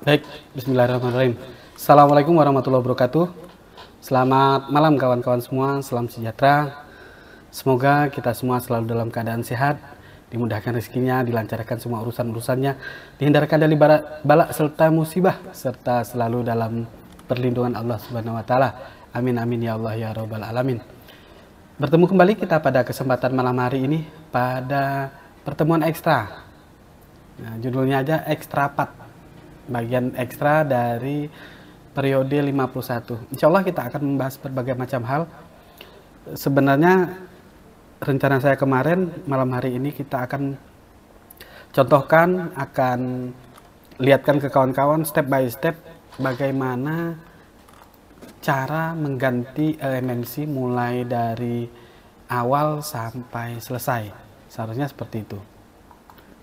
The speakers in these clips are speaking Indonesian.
Baik, bismillahirrahmanirrahim. Assalamualaikum warahmatullahi wabarakatuh. Selamat malam kawan-kawan semua, salam sejahtera. Semoga kita semua selalu dalam keadaan sehat, dimudahkan rezekinya, dilancarkan semua urusan-urusannya, dihindarkan dari balak serta musibah, serta selalu dalam perlindungan Allah Subhanahu wa taala. Amin amin ya Allah ya rabbal alamin. Bertemu kembali kita pada kesempatan malam hari ini pada pertemuan ekstra. Nah, judulnya aja ekstra part. Bagian ekstra dari periode 51. Insya Allah kita akan membahas berbagai macam hal. Sebenarnya rencana saya kemarin malam hari ini kita akan contohkan, akan lihatkan ke kawan-kawan step by step bagaimana cara mengganti MNC mulai dari awal sampai selesai. Seharusnya seperti itu.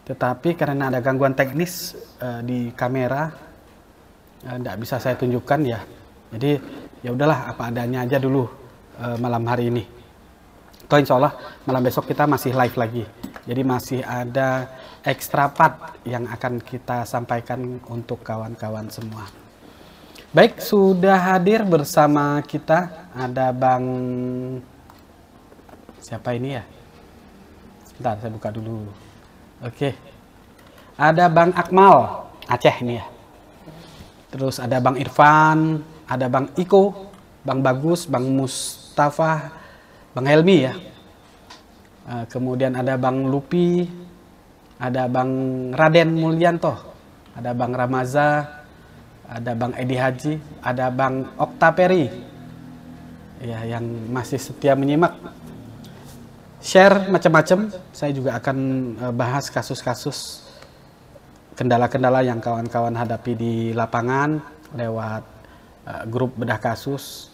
Tetapi karena ada gangguan teknis di kamera, tidak bisa saya tunjukkan ya. Jadi ya udahlah apa adanya aja dulu malam hari ini. Toh insya Allah malam besok kita masih live lagi. Jadi masih ada extra part yang akan kita sampaikan untuk kawan-kawan semua. Baik, sudah hadir bersama kita ada Bang siapa ini ya? Sebentar saya buka dulu. Oke, ada Bang Akmal Aceh ini ya. Terus ada Bang Irfan, ada Bang Iko, Bang Bagus, Bang Mustafa, Bang Helmi ya. Kemudian ada Bang Lupi, ada Bang Raden Mulyanto, ada Bang Ramaza, ada Bang Edi Haji, ada Bang Oktaperi ya, yang masih setia menyimak. Share macam-macam, saya juga akan bahas kasus-kasus kendala-kendala yang kawan-kawan hadapi di lapangan lewat grup bedah kasus.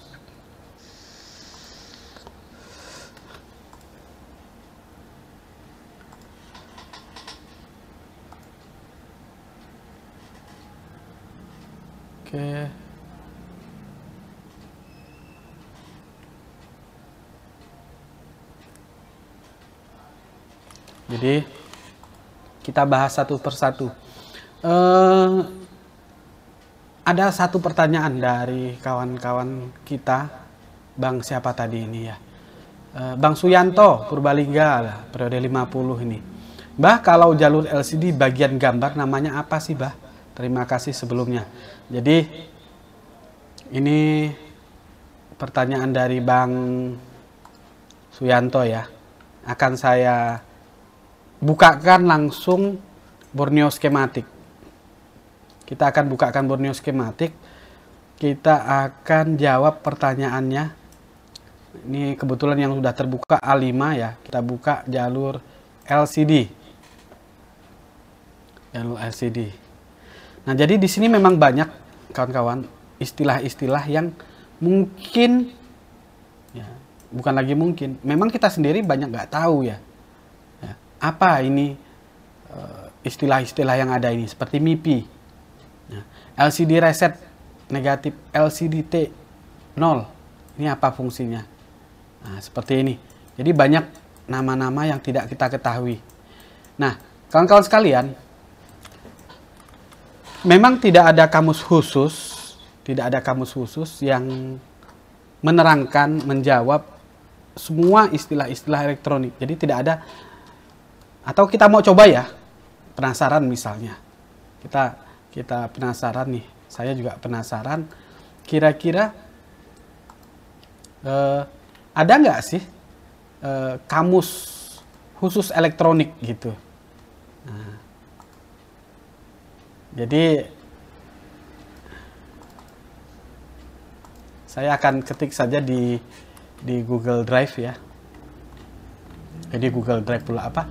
Oke. Jadi kita bahas satu persatu. Ada satu pertanyaan dari kawan-kawan kita, Bang siapa tadi ini ya? Bang Suyanto Purbalingga, periode 50 ini. Bah, kalau jalur LCD bagian gambar namanya apa sih, Bah? Terima kasih sebelumnya. Jadi ini pertanyaan dari Bang Suyanto ya. Akan saya bukakan langsung Borneo skematik. Kita akan bukakan Borneo skematik. Kita akan jawab pertanyaannya. Ini kebetulan yang sudah terbuka A5 ya. Kita buka jalur LCD. Jalur LCD. Nah, jadi di sini memang banyak kawan-kawan istilah-istilah yang mungkin ya, bukan lagi mungkin. Memang kita sendiri banyak nggak tahu ya. Apa ini istilah-istilah yang ada ini seperti MIPI, LCD reset negatif, LCD T0, ini apa fungsinya? Nah, seperti ini. Jadi banyak nama-nama yang tidak kita ketahui. Nah, kawan-kawan sekalian, memang tidak ada kamus khusus yang menerangkan, menjawab semua istilah-istilah elektronik. Jadi tidak ada. Atau kita mau coba ya, penasaran misalnya. Kita penasaran nih, saya juga penasaran. Kira-kira ada nggak sih kamus khusus elektronik gitu? Nah, jadi saya akan ketik saja di Google Drive ya. Jadi Google Drive pula apa?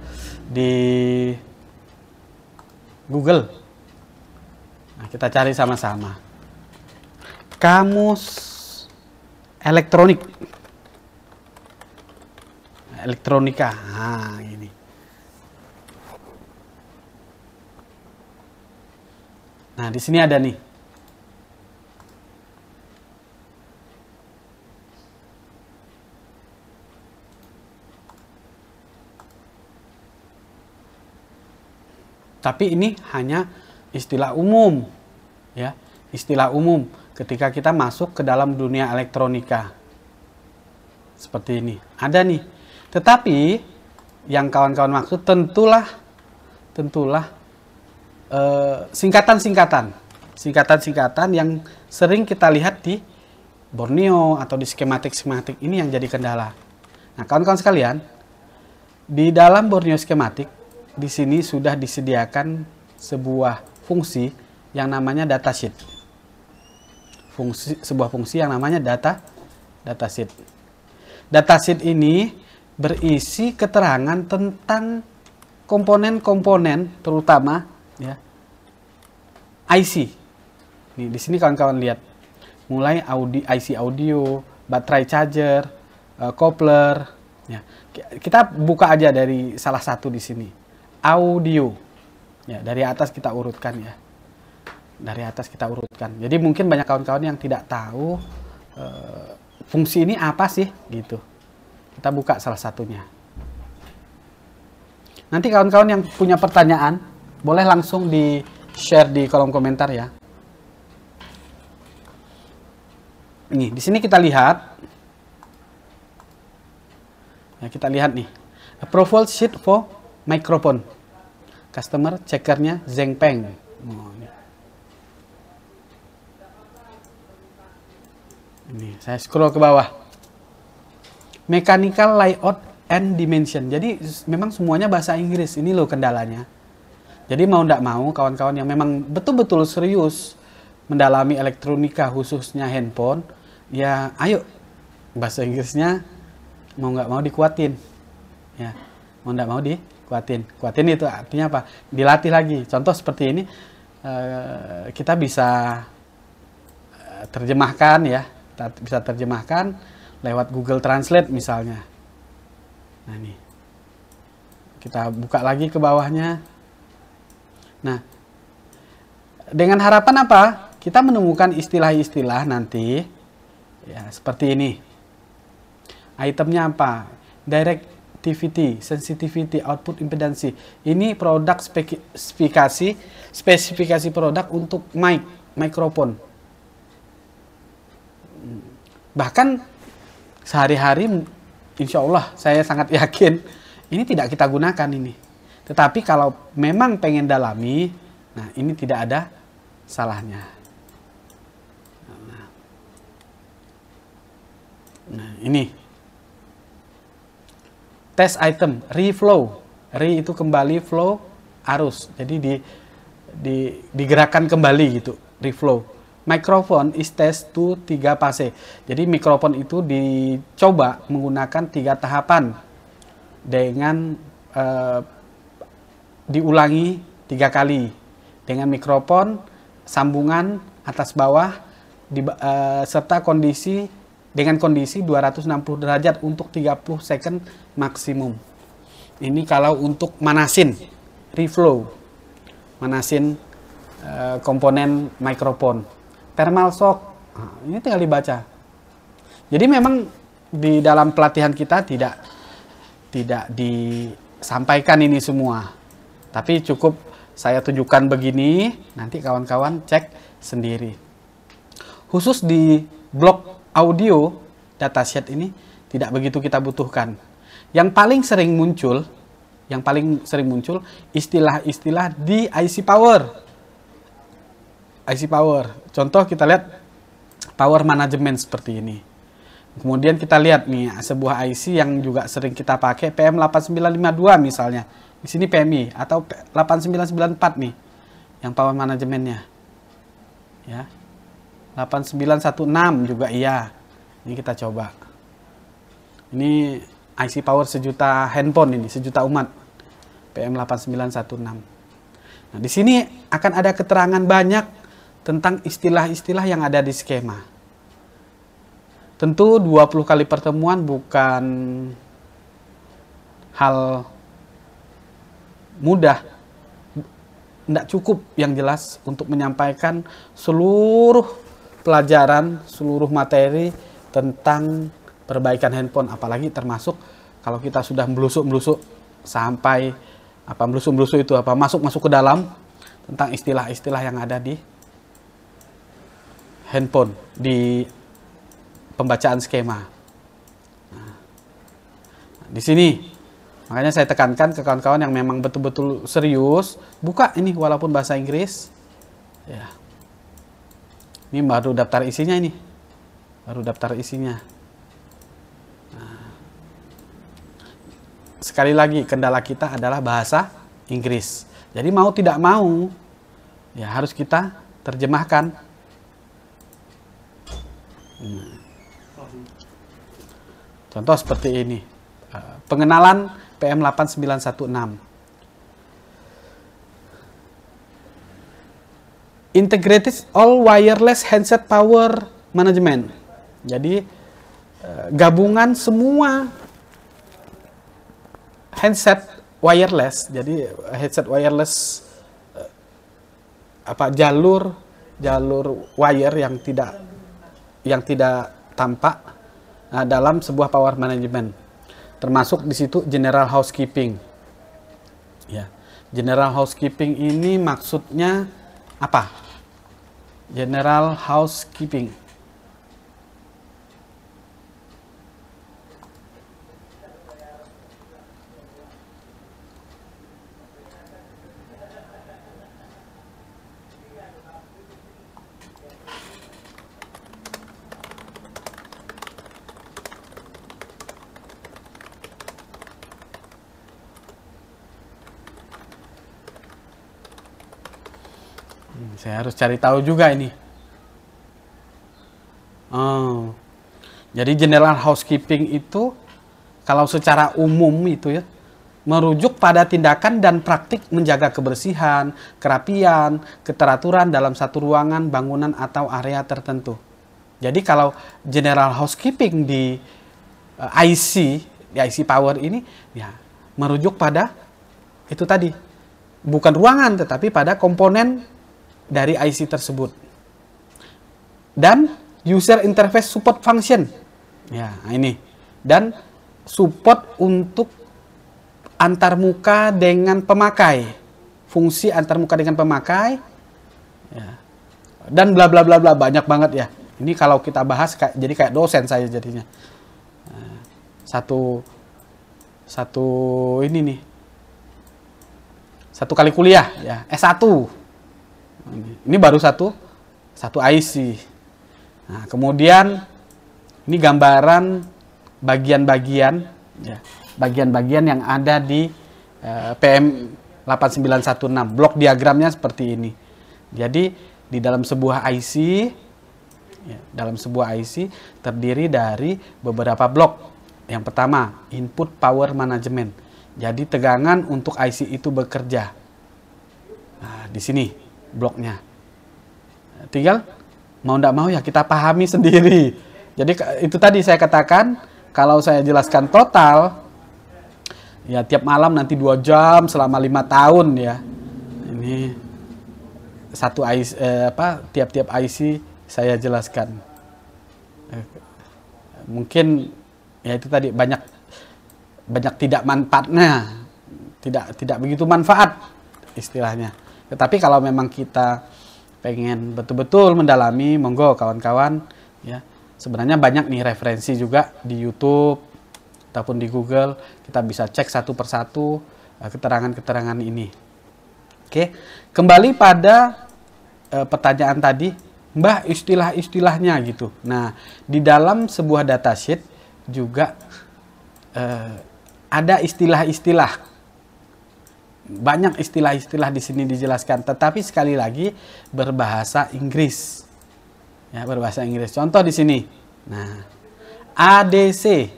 Di Google. Nah, kita cari sama-sama. Kamus elektronik. Elektronika. Nah, ini. Nah, di sini ada nih. Tapi ini hanya istilah umum. ya, istilah umum ketika kita masuk ke dalam dunia elektronika. Seperti ini. Ada nih. Tetapi yang kawan-kawan maksud tentulah singkatan-singkatan yang sering kita lihat di Borneo atau di skematik-skematik ini yang jadi kendala. Nah, kawan-kawan sekalian, di dalam Borneo skematik di sini sudah disediakan sebuah fungsi yang namanya datasheet. Sebuah fungsi yang namanya datasheet. Datasheet ini berisi keterangan tentang komponen-komponen terutama ya IC. Nih, di sini kawan-kawan lihat mulai IC audio, baterai charger, coupler. Ya, kita buka aja dari salah satu di sini. Audio. Ya, dari atas kita urutkan ya. Dari atas kita urutkan. Jadi mungkin banyak kawan-kawan yang tidak tahu fungsi ini apa sih gitu. Kita buka salah satunya. Nanti kawan-kawan yang punya pertanyaan boleh langsung di-share di kolom komentar ya. Nih, di sini kita lihat. Nah, kita lihat nih. Approval sheet for microphone. Customer checkernya Zhengpeng. Oh, ini saya scroll ke bawah. Mechanical layout and dimension. Jadi memang semuanya bahasa Inggris. Ini loh kendalanya. Jadi mau tidak mau kawan-kawan yang memang betul-betul serius mendalami elektronika khususnya handphone, ya ayo bahasa Inggrisnya mau nggak mau dikuatin. Ya, mau nggak mau dikuatin. Kuatin itu artinya apa? Dilatih lagi. Contoh seperti ini kita bisa terjemahkan ya. Kita bisa terjemahkan lewat Google Translate misalnya. Nah, ini kita buka lagi ke bawahnya. Nah, dengan harapan apa? Kita menemukan istilah-istilah nanti ya seperti ini. Itemnya apa? Directivity, sensitivity, output impedance. Ini produk spesifikasi produk untuk mikrofon. Bahkan sehari-hari insya Allah saya sangat yakin ini tidak kita gunakan ini. Tetapi kalau memang pengen dalami, nah ini tidak ada salahnya. Nah ini test item reflow. Re itu kembali, flow arus. Jadi digerakkan kembali gitu, reflow. Microphone is test to 3 fase. Jadi mikrofon itu dicoba menggunakan 3 tahapan dengan diulangi 3 kali dengan mikrofon sambungan atas bawah serta dengan kondisi 260 derajat untuk 30 second maksimum. Ini kalau untuk manasin reflow, manasin komponen mikrofon. Thermal shock, nah, ini tinggal dibaca. Jadi memang di dalam pelatihan kita tidak disampaikan ini semua. Tapi cukup saya tunjukkan begini, nanti kawan-kawan cek sendiri. Khusus di blok audio, datasheet ini tidak begitu kita butuhkan. Yang paling sering muncul istilah-istilah di IC power. IC power. Contoh kita lihat power management seperti ini. Kemudian kita lihat nih sebuah IC yang juga sering kita pakai PM8952 misalnya. Di sini PMI atau 8994 nih yang power manajemennya. Ya. 8916 juga iya. Ini kita coba. Ini IC power sejuta handphone ini, sejuta umat. PM8916. Nah, di sini akan ada keterangan banyak tentang istilah-istilah yang ada di skema. Tentu 20 kali pertemuan bukan hal mudah. Tidak cukup yang jelas untuk menyampaikan seluruh pelajaran, seluruh materi tentang perbaikan handphone. Apalagi termasuk kalau kita sudah melusuk-melusuk sampai melusuk-melusuk itu masuk ke dalam tentang istilah-istilah yang ada di handphone di pembacaan skema. Nah, di sini makanya saya tekankan ke kawan-kawan yang memang betul-betul serius, buka ini walaupun bahasa Inggris. Ya. Ini baru daftar isinya ini. Baru daftar isinya. Nah. Sekali lagi kendala kita adalah bahasa Inggris. Jadi mau tidak mau ya harus kita terjemahkan. Contoh seperti ini. Pengenalan PM8916. Integrated All Wireless Handset Power Management. Jadi gabungan semua handset wireless. Jadi headset wireless jalur wire yang tidak tampak dalam sebuah power management. Termasuk di situ general housekeeping. Ya. General housekeeping ini maksudnya apa? General housekeeping. Saya harus cari tahu juga ini. Oh, jadi general housekeeping itu kalau secara umum itu ya merujuk pada tindakan dan praktik menjaga kebersihan, kerapian, keteraturan dalam satu ruangan, bangunan atau area tertentu. Jadi kalau general housekeeping di IC power ini ya merujuk pada itu tadi. Bukan ruangan tetapi pada komponen dari IC tersebut. Dan user interface support function. Ya, ini. Dan support untuk antarmuka dengan pemakai. Fungsi antarmuka dengan pemakai. Ya. Dan bla bla bla bla banyak banget ya. Ini kalau kita bahas jadi kayak dosen saya jadinya. Satu ini nih. Satu kali kuliah ya, S1. Ini baru satu IC. Nah, kemudian ini gambaran bagian-bagian ya, bagian-bagian yang ada di PM8916. Blok diagramnya seperti ini. Jadi di dalam sebuah IC terdiri dari beberapa blok. Yang pertama, input power management. Jadi tegangan untuk IC itu bekerja. Nah, di sini bloknya. Tinggal mau tidak mau ya kita pahami sendiri. Jadi itu tadi saya katakan kalau saya jelaskan total ya tiap malam nanti 2 jam selama 5 tahun ya. Ini satu IC tiap-tiap IC saya jelaskan. Mungkin ya itu tadi banyak tidak manfaatnya. Tidak begitu manfaat istilahnya. Tetapi kalau memang kita pengen betul-betul mendalami, monggo kawan-kawan ya. Sebenarnya banyak nih referensi juga di YouTube ataupun di Google, kita bisa cek satu persatu keterangan-keterangan ini. Oke, kembali pada pertanyaan tadi, Mbah, istilah-istilahnya gitu. Nah, di dalam sebuah datasheet juga ada istilah-istilah. Banyak istilah-istilah di sini dijelaskan, tetapi sekali lagi berbahasa Inggris. Ya, berbahasa Inggris. Contoh di sini. Nah, ADC,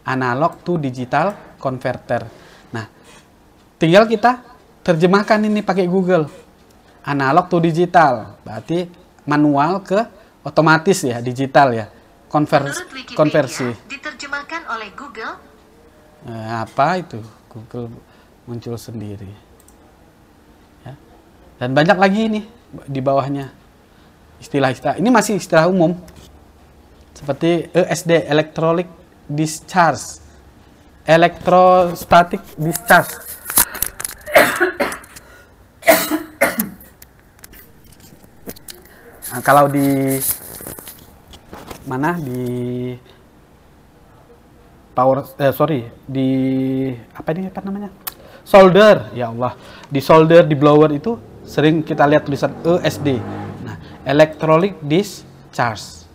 analog to digital converter. Nah, tinggal kita terjemahkan ini pakai Google. Analog to digital, berarti manual ke otomatis ya, digital ya. Konversi. Diterjemahkan oleh Google. Apa itu? Google muncul sendiri. Ya. Dan banyak lagi ini di bawahnya. Istilah-istilah. Ini masih istilah umum. Seperti ESD, electronic discharge. Electrostatic discharge. Nah, kalau di mana di di apa namanya, solder, ya Allah, di solder di blower itu sering kita lihat tulisan ESD. Nah, electrolytic discharge.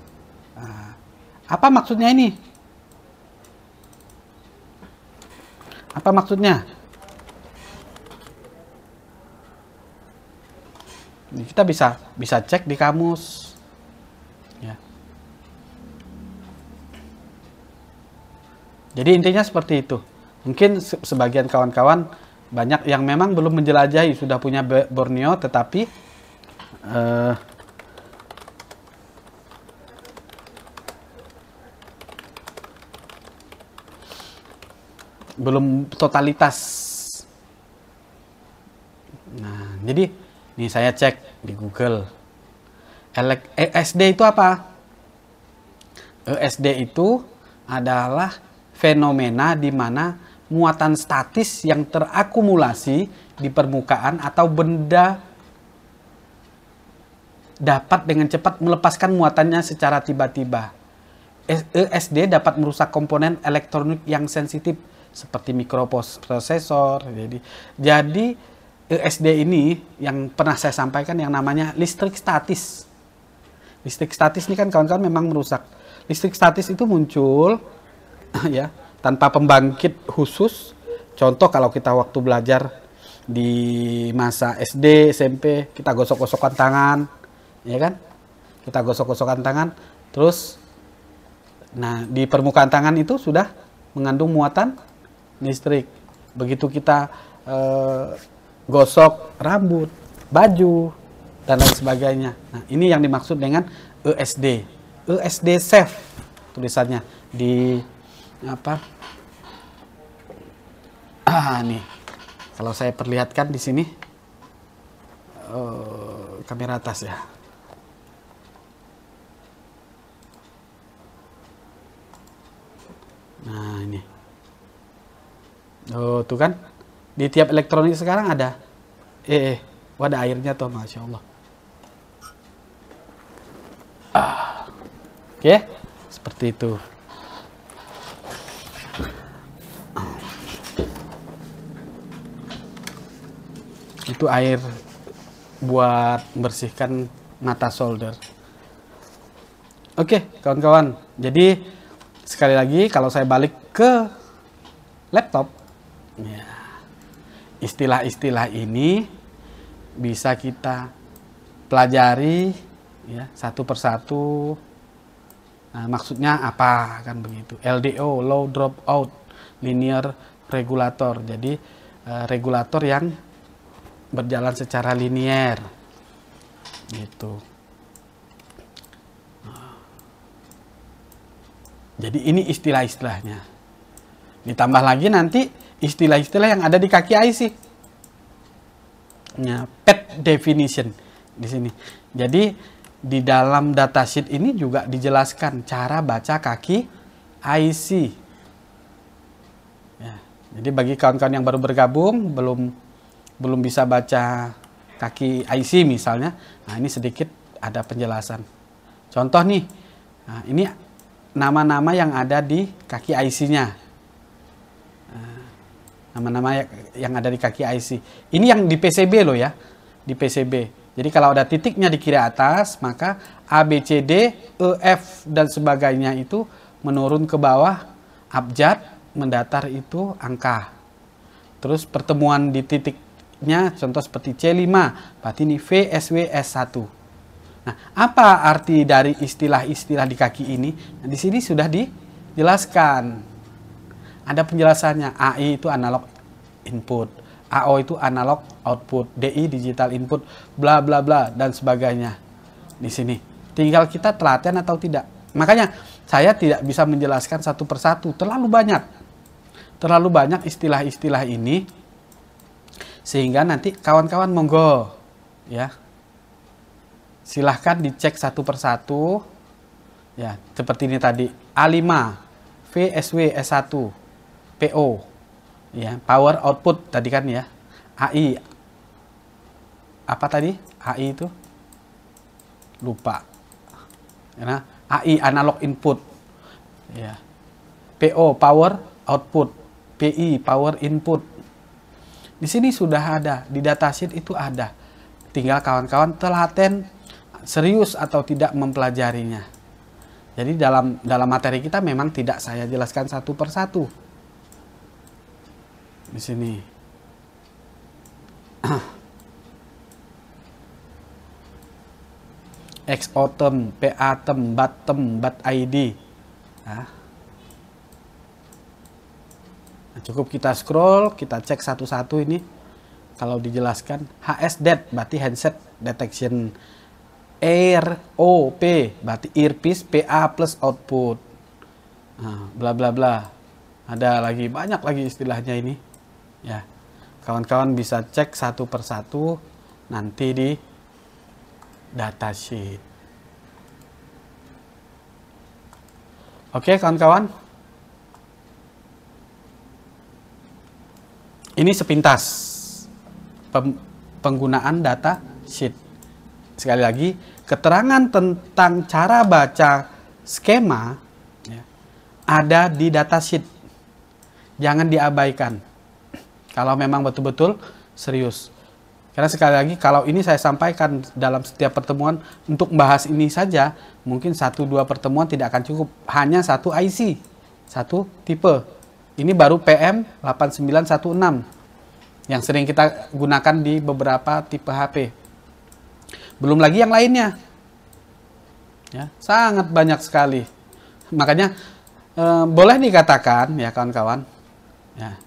Nah, apa maksudnya ini? Apa maksudnya? Ini kita bisa cek di kamus. Ya. Jadi intinya seperti itu. Mungkin sebagian kawan-kawan banyak yang memang belum menjelajahi, sudah punya Borneo, tetapi belum totalitas. Nah, jadi ini saya cek di Google. ESD itu apa? ESD itu adalah fenomena di mana muatan statis yang terakumulasi di permukaan atau benda dapat dengan cepat melepaskan muatannya secara tiba-tiba. ESD dapat merusak komponen elektronik yang sensitif seperti mikroprosesor. Jadi ESD ini yang pernah saya sampaikan yang namanya listrik statis. Listrik statis ini kan kawan-kawan memang merusak. Listrik statis itu muncul ya tanpa pembangkit khusus. Contoh kalau kita waktu belajar di masa SD, SMP, kita gosok-gosokkan tangan, ya kan? Kita gosok-gosokkan tangan, terus nah di permukaan tangan itu sudah mengandung muatan listrik. Begitu kita gosok rambut, baju, dan lain sebagainya. Nah, ini yang dimaksud dengan ESD. ESD safe tulisannya di apa? Nih. Kalau saya perlihatkan di sini kamera atas ya. Nah, ini. Oh, tuh kan? Di tiap elektronik sekarang ada. Ada airnya tuh, Masya Allah. Oke, seperti itu. Itu air buat membersihkan mata solder. Oke, kawan-kawan. Jadi sekali lagi kalau saya balik ke laptop, ya, istilah-istilah ini bisa kita pelajari ya satu persatu. Nah, maksudnya apa kan begitu? LDO, low dropout, linear regulator. Jadi regulator yang berjalan secara linier gitu. Jadi ini istilah-istilahnya. Ditambah lagi nanti istilah-istilah yang ada di kaki IC. Ya, PET definition di sini. Jadi di dalam datasheet ini juga dijelaskan cara baca kaki IC. Ya, jadi bagi kawan-kawan yang baru bergabung belum bisa baca kaki IC misalnya, nah ini sedikit ada penjelasan. Contoh nih, nah ini nama-nama yang ada di kaki IC-nya. Nama-nama yang ada di kaki IC. Ini yang di PCB loh ya, di PCB. Jadi kalau ada titiknya di kiri atas, maka A, B, C, D, E, F, dan sebagainya itu menurun ke bawah, abjad, mendatar itu angka. Terus pertemuan di titiknya, contoh seperti C5, berarti ini V, SW, S1. Nah, apa arti dari istilah-istilah di kaki ini? Nah, di sini sudah dijelaskan. Ada penjelasannya. AI itu analog input, AO itu analog output, DI digital input, bla bla bla dan sebagainya. Di sini tinggal kita telaten atau tidak. Makanya saya tidak bisa menjelaskan satu persatu, terlalu banyak istilah-istilah ini, sehingga nanti kawan-kawan monggo ya silahkan dicek satu persatu ya, seperti ini tadi A5 VSW S1 PO ya, power output tadi kan ya, AI apa tadi AI itu lupa. Karena AI analog input. Ya. PO power output, PI power input. Di sini sudah ada, di datasheet itu ada. Tinggal kawan-kawan telaten serius atau tidak mempelajarinya. Jadi dalam materi kita memang tidak saya jelaskan satu persatu. Di sini. Xotem, patem, batem, bat ID. Nah, cukup kita scroll, kita cek satu-satu ini. Kalau dijelaskan HSDET berarti handset detection, ROP berarti earpiece, PA plus output. Nah, bla bla bla. Ada lagi banyak lagi istilahnya ini. Ya, kawan-kawan bisa cek satu persatu nanti di datasheet. Oke kawan-kawan, ini sepintas penggunaan datasheet. Sekali lagi, keterangan tentang cara baca skema ya, ada di datasheet. Jangan diabaikan kalau memang betul-betul serius. Karena sekali lagi, kalau ini saya sampaikan dalam setiap pertemuan untuk membahas ini saja, mungkin 1-2 pertemuan tidak akan cukup. Hanya satu IC, satu tipe. Ini baru PM8916 yang sering kita gunakan di beberapa tipe HP. Belum lagi yang lainnya. Ya, sangat banyak sekali. Makanya boleh dikatakan ya kawan-kawan. Ya,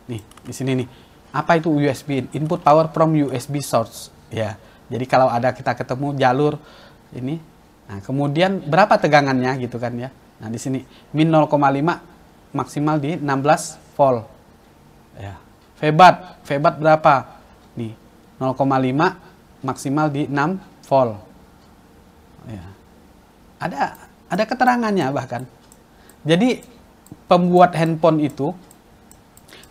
nih di sini nih. Apa itu USB? Input power from USB source. Ya, jadi kalau ada kita ketemu jalur ini, nah kemudian berapa tegangannya gitu kan ya? Nah di sini min 0,5 maksimal di 16 volt. Ya, febat berapa? Nih 0,5 maksimal di 6 volt. Ya, ada keterangannya bahkan. Jadi pembuat handphone itu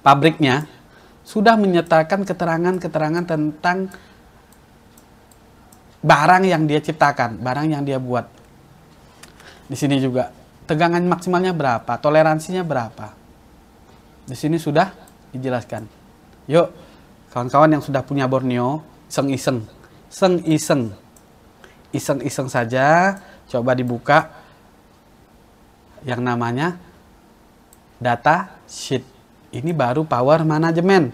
pabriknya sudah menyertakan keterangan-keterangan tentang barang yang dia ciptakan, barang yang dia buat. Di sini juga tegangan maksimalnya berapa, toleransinya berapa. Di sini sudah dijelaskan. Yuk, kawan-kawan yang sudah punya Borneo, iseng-iseng saja, coba dibuka yang namanya data sheet. Ini baru power management,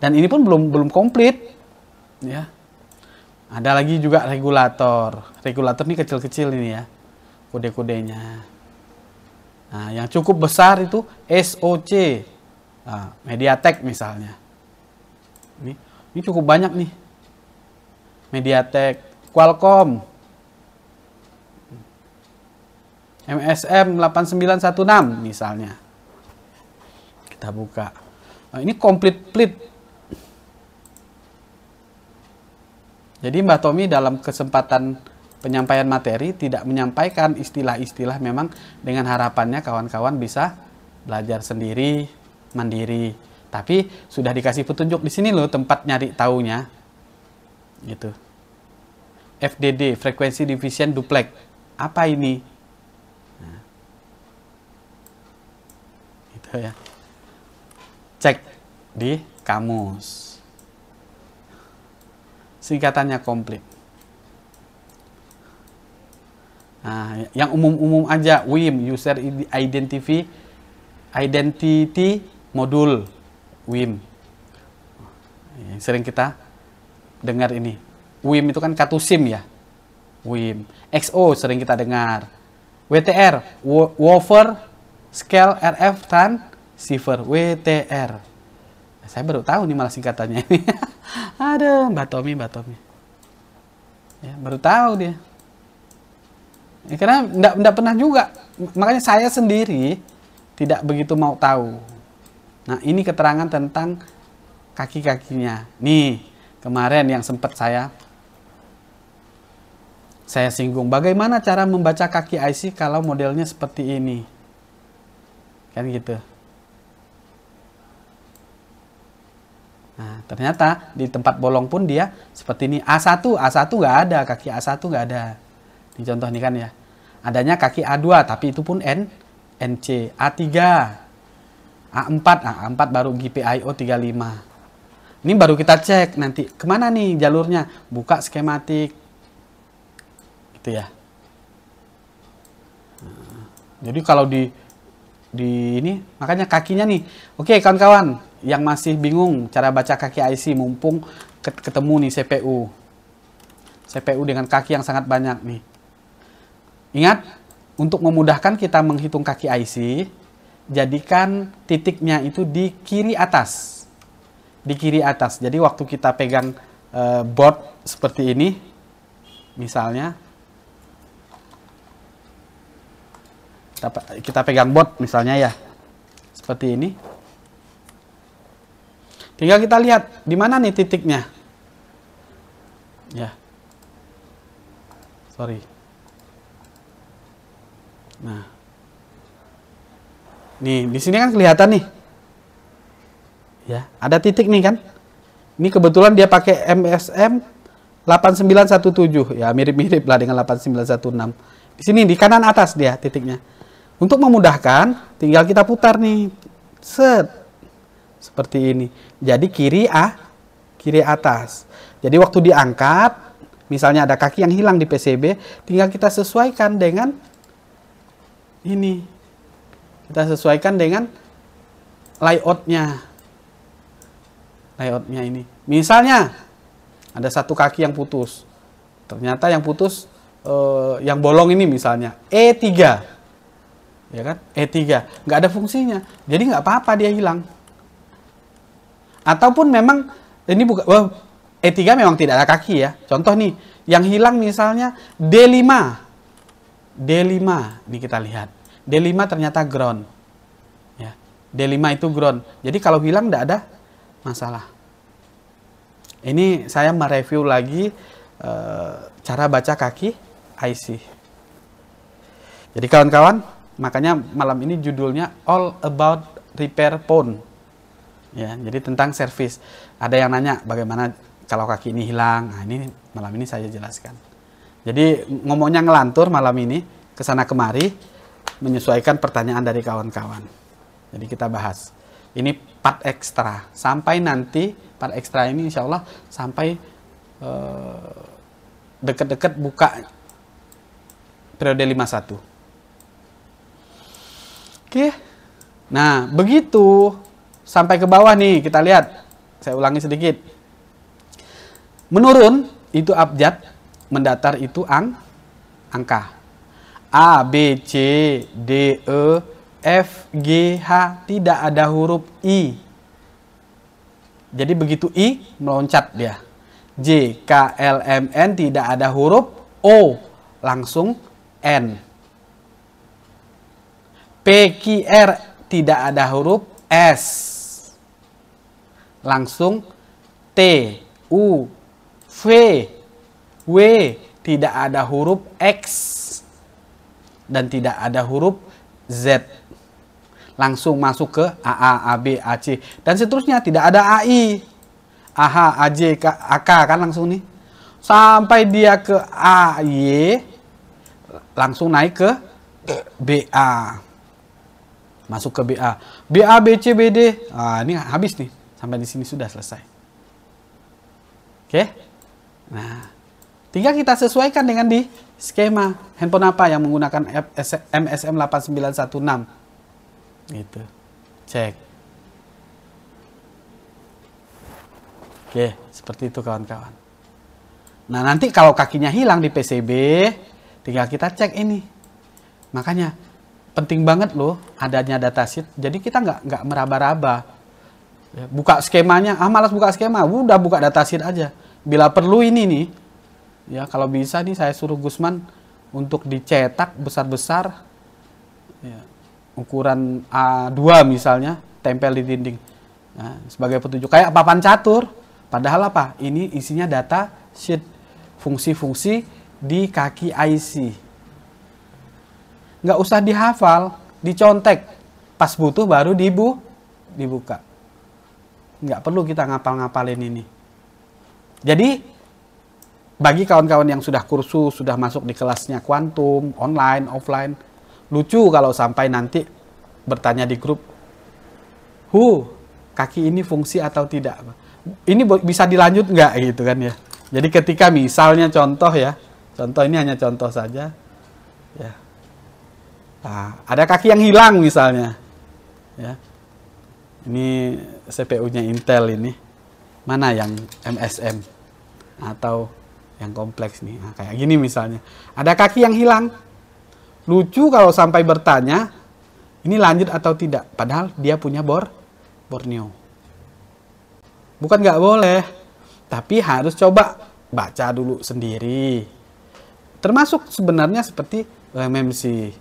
dan ini pun belum komplit ya. Ada lagi juga regulator ini kecil-kecil ini ya, kode-kodenya. Nah, yang cukup besar itu SoC, nah, MediaTek misalnya. Ini cukup banyak nih, MediaTek, Qualcomm, MSM 8916 misalnya. Kita buka. Nah, ini komplit. Jadi Mbak Tommy dalam kesempatan penyampaian materi tidak menyampaikan istilah-istilah, memang dengan harapannya kawan-kawan bisa belajar sendiri, mandiri. Tapi sudah dikasih petunjuk di sini loh tempat nyari taunya. Gitu. FDD, Frequency Division Duplex. Apa ini? Nah. Gitu ya. Cek di kamus. Singkatannya komplit. Nah, yang umum-umum aja, WIM, User Identity Module, WIM. Yang sering kita dengar ini. WIM itu kan kartu SIM ya. WIM. XO sering kita dengar. WTR, Wafer Scale RF Transceiver, WTR. Saya baru tahu nih malah singkatannya ini. Ada Mbak Tommy. Ya, baru tahu dia. Ya, karena enggak pernah juga. Makanya saya sendiri tidak begitu mau tahu. Nah, ini keterangan tentang kaki-kakinya. Nih, kemarin yang sempat saya singgung. Bagaimana cara membaca kaki IC kalau modelnya seperti ini? Kan gitu. Nah, ternyata di tempat bolong pun dia seperti ini. A1 nggak ada, kaki A1 nggak ada. Ini contoh nih kan ya. Adanya kaki A2 tapi itu pun NC. A3, A4, A4 baru GPIO 35. Ini baru kita cek nanti kemana nih jalurnya. Buka skematik. Gitu ya. Jadi kalau di ini makanya kakinya nih. Oke kawan-kawan yang masih bingung cara baca kaki IC, mumpung ketemu nih CPU dengan kaki yang sangat banyak nih. Ingat, untuk memudahkan kita menghitung kaki IC, jadikan titiknya itu di kiri atas. Di kiri atas. Jadi waktu kita pegang board seperti ini, misalnya kita pegang board misalnya ya, seperti ini. Tinggal kita lihat di mana nih titiknya. Ya. Sorry. Nah. Nih, di sini kan kelihatan nih. Ya, ada titik nih kan. Ini kebetulan dia pakai MSM 8917. Ya, mirip-mirip lah dengan 8916. Di sini di kanan atas dia titiknya. Untuk memudahkan, tinggal kita putar nih. Set. Seperti ini. Jadi kiri atas. Jadi waktu diangkat, misalnya ada kaki yang hilang di PCB, tinggal kita sesuaikan dengan ini. Kita sesuaikan dengan layoutnya. Layoutnya ini. Misalnya, ada satu kaki yang putus. Ternyata yang putus, yang bolong ini misalnya, E3. Ya kan? E3. Nggak ada fungsinya. Jadi nggak apa-apa dia hilang. Ataupun memang ini bukan E3 memang tidak ada kaki ya. Contoh nih, yang hilang misalnya D5. D5, ini kita lihat. D5 ternyata ground. Ya. D5 itu ground. Jadi kalau hilang tidak ada masalah. Ini saya mereview lagi cara baca kaki IC. Jadi kawan-kawan, makanya malam ini judulnya All About Repair Phone. Ya, jadi tentang servis. Ada yang nanya bagaimana kalau kaki ini hilang. Nah, ini malam ini saya jelaskan. Jadi ngomongnya ngelantur malam ini kesana kemari menyesuaikan pertanyaan dari kawan-kawan. Jadi kita bahas. Ini part ekstra. Sampai nanti part ekstra ini insya Allah sampai deket-deket buka periode 51. Oke. Nah, begitu sampai ke bawah nih, kita lihat. Saya ulangi sedikit. Menurun itu abjad, mendatar itu angka. A, B, C, D, E, F, G, H, tidak ada huruf I. Jadi begitu I, meloncat dia. J, K, L, M, N, tidak ada huruf O, langsung N. P, Q, R, tidak ada huruf S, langsung T, U, V, W, tidak ada huruf X, dan tidak ada huruf Z. Langsung masuk ke AA, AB, AC, dan seterusnya. Tidak ada AI, AH, AJ, AK kan langsung nih. Sampai dia ke AY, langsung naik ke BA. Masuk ke BA. BA, BC, BD. Nah, ini habis nih. Sampai di sini sudah selesai. Oke. Nah, tinggal kita sesuaikan dengan di skema. Handphone apa yang menggunakan MSM 8916. Gitu. Cek. Oke, seperti itu kawan-kawan. Nah, nanti kalau kakinya hilang di PCB, tinggal kita cek ini. Makanya penting banget loh adanya datasheet. Jadi kita nggak meraba-raba. Ya, buka skemanya, malas buka skema, udah buka datasheet aja. Bila perlu ini nih, ya kalau bisa nih saya suruh Gusman untuk dicetak besar-besar, ya, ukuran A2 misalnya, tempel di dinding. Nah, sebagai petunjuk kayak papan catur. Padahal apa? Ini isinya data sheet, fungsi-fungsi di kaki IC. Nggak usah dihafal, dicontek. Pas butuh baru dibuka. Nggak perlu kita ngapal-ngapalin ini. Jadi bagi kawan-kawan yang sudah kursus, sudah masuk di kelasnya kuantum, online, offline, lucu kalau sampai nanti bertanya di grup, kaki ini fungsi atau tidak? Ini bisa dilanjut nggak gitu kan ya? Jadi ketika misalnya contoh ini hanya contoh saja, ya. Nah, ada kaki yang hilang misalnya, ya. Ini CPU-nya Intel ini, mana yang MSM atau yang kompleks nih? Nah, kayak gini misalnya, ada kaki yang hilang. Lucu kalau sampai bertanya, ini lanjut atau tidak? Padahal dia punya Borneo. Bukan nggak boleh, tapi harus coba baca dulu sendiri. Termasuk sebenarnya seperti MMC.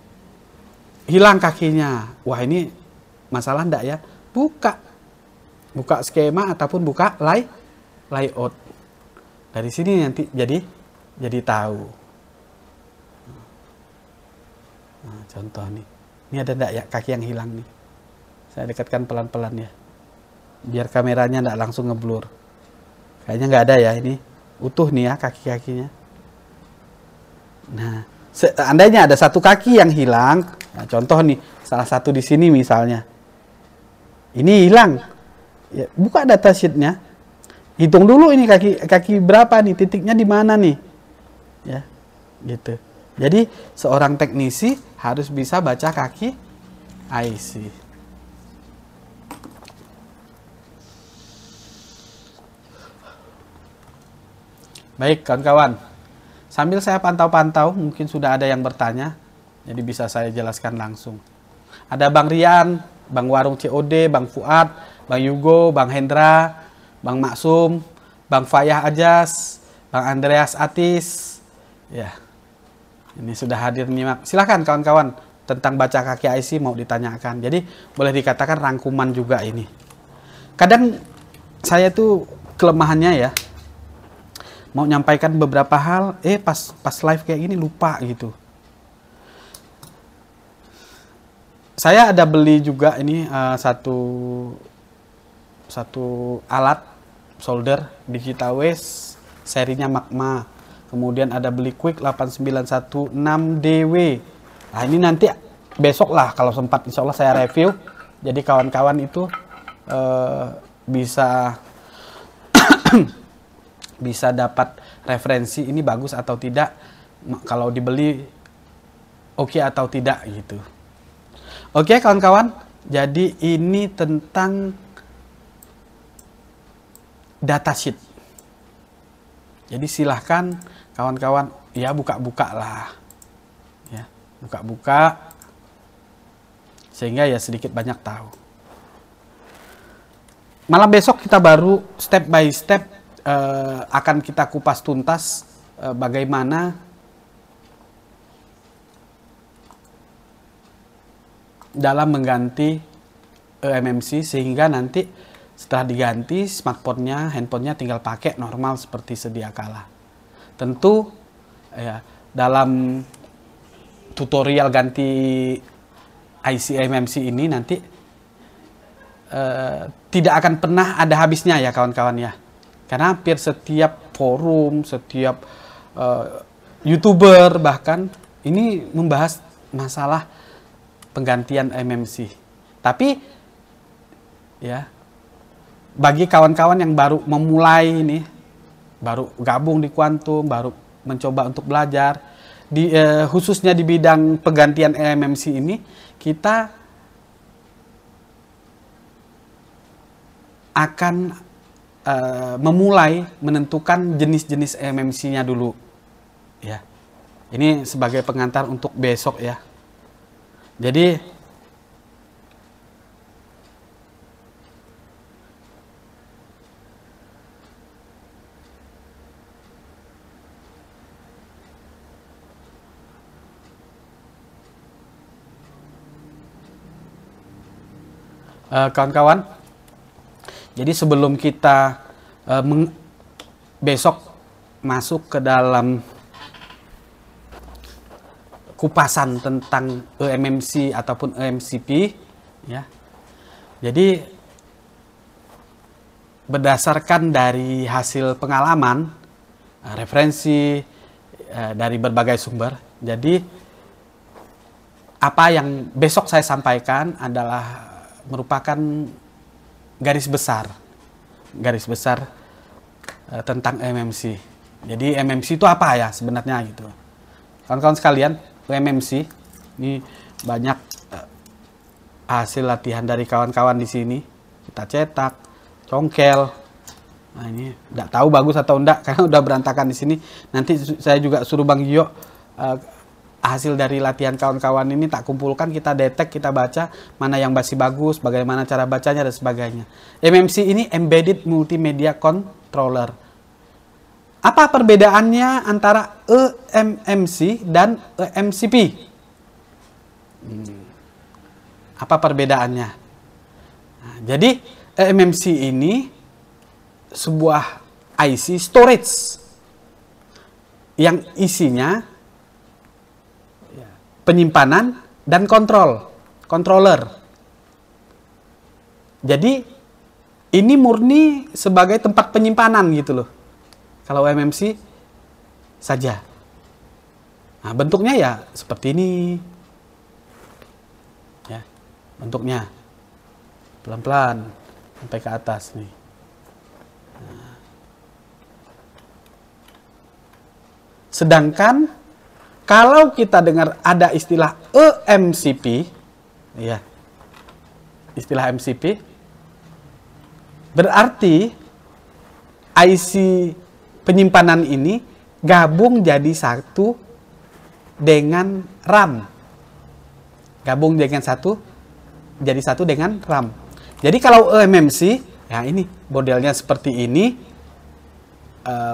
Hilang kakinya. Wah, ini masalah enggak ya? Buka skema ataupun buka layout. Dari sini nanti jadi tahu. Nah, contoh nih. Ini ada enggak ya kaki yang hilang nih? Saya dekatkan pelan-pelan ya. Biar kameranya enggak langsung ngeblur. Kayaknya nggak ada ya ini. Utuh nih ya kaki-kakinya. Nah, seandainya ada satu kaki yang hilang, nah, contoh nih, salah satu di sini misalnya. Ini hilang. Ya, buka datasheetnya. Hitung dulu ini kaki berapa nih, titiknya di mana nih. Ya, gitu. Jadi, seorang teknisi harus bisa baca kaki IC. Baik, kawan-kawan. Sambil saya pantau-pantau, mungkin sudah ada yang bertanya, jadi bisa saya jelaskan langsung. Ada Bang Rian, Bang Warung COD, Bang Fuad, Bang Yugo, Bang Hendra, Bang Maksum, Bang Fayah Ajas, Bang Andreas Atis. Ya, ini sudah hadir nyimak. Silahkan kawan-kawan, tentang baca kaki IC mau ditanyakan. Jadi boleh dikatakan rangkuman juga ini. Kadang saya tuh kelemahannya ya, mau nyampaikan beberapa hal, pas live kayak gini lupa gitu. Saya ada beli juga ini satu alat solder Digitalways serinya Magma. Kemudian ada beli Quick 8916DW. Nah, ini nanti besok lah kalau sempat, insya Allah saya review. Jadi kawan-kawan itu bisa bisa dapat referensi ini bagus atau tidak, kalau dibeli oke atau tidak gitu. Oke kawan-kawan, jadi ini tentang datasheet. Jadi silahkan kawan-kawan ya buka-buka lah, ya buka-buka sehingga ya sedikit banyak tahu. Malam besok kita baru step by step akan kita kupas tuntas bagaimana dalam mengganti eMMC sehingga nanti setelah diganti smartphone-nya, handphonenya tinggal pakai normal seperti sedia kala. Tentu ya, dalam tutorial ganti IC eMMC ini nanti tidak akan pernah ada habisnya ya kawan-kawan ya. Karena hampir setiap forum, setiap YouTuber bahkan ini membahas masalah penggantian eMMC. Tapi ya bagi kawan-kawan yang baru memulai ini, baru gabung di Quantum, baru mencoba untuk belajar, khususnya di bidang penggantian eMMC ini, kita akan memulai menentukan jenis-jenis eMMC-nya dulu. Ya, ini sebagai pengantar untuk besok ya. Jadi kawan-kawan, jadi sebelum kita besok masuk ke dalam kupasan tentang eMMC ataupun eMCP, ya. Jadi berdasarkan dari hasil pengalaman, referensi dari berbagai sumber. Jadi apa yang besok saya sampaikan adalah merupakan garis besar tentang MMC. Jadi MMC itu apa ya sebenarnya gitu. Kawan-kawan sekalian, MMC ini banyak hasil latihan dari kawan-kawan di sini. Kita cetak, congkel. Nah ini nggak tahu bagus atau enggak karena udah berantakan di sini. Nanti saya juga suruh Bang Gio hasil dari latihan kawan-kawan ini tak kumpulkan, kita detek, kita baca mana yang masih bagus, bagaimana cara bacanya dan sebagainya. MMC ini Embedded Multimedia Controller. Apa perbedaannya antara eMMC dan eMCP? Apa perbedaannya? Nah, jadi eMMC ini sebuah IC storage yang isinya penyimpanan dan controller. Jadi ini murni sebagai tempat penyimpanan gitu loh. Kalau MMC saja. Nah, bentuknya ya seperti ini. Ya, bentuknya pelan-pelan sampai ke atas nih. Nah. Sedangkan kalau kita dengar ada istilah eMCP, ya, istilah MCP, berarti IC penyimpanan ini gabung jadi satu dengan RAM. Gabung dengan jadi satu dengan RAM. Jadi kalau eMMC, ya ini modelnya seperti ini.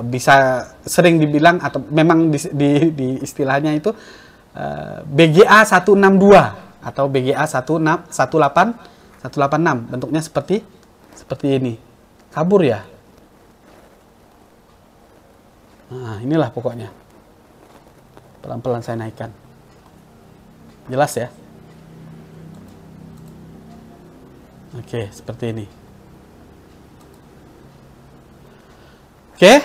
Bisa sering dibilang atau memang di istilahnya itu BGA 162 atau BGA 186. Bentuknya seperti ini. Kabur ya. Nah, inilah pokoknya. Pelan-pelan saya naikkan. Jelas ya? Oke, seperti ini. Oke,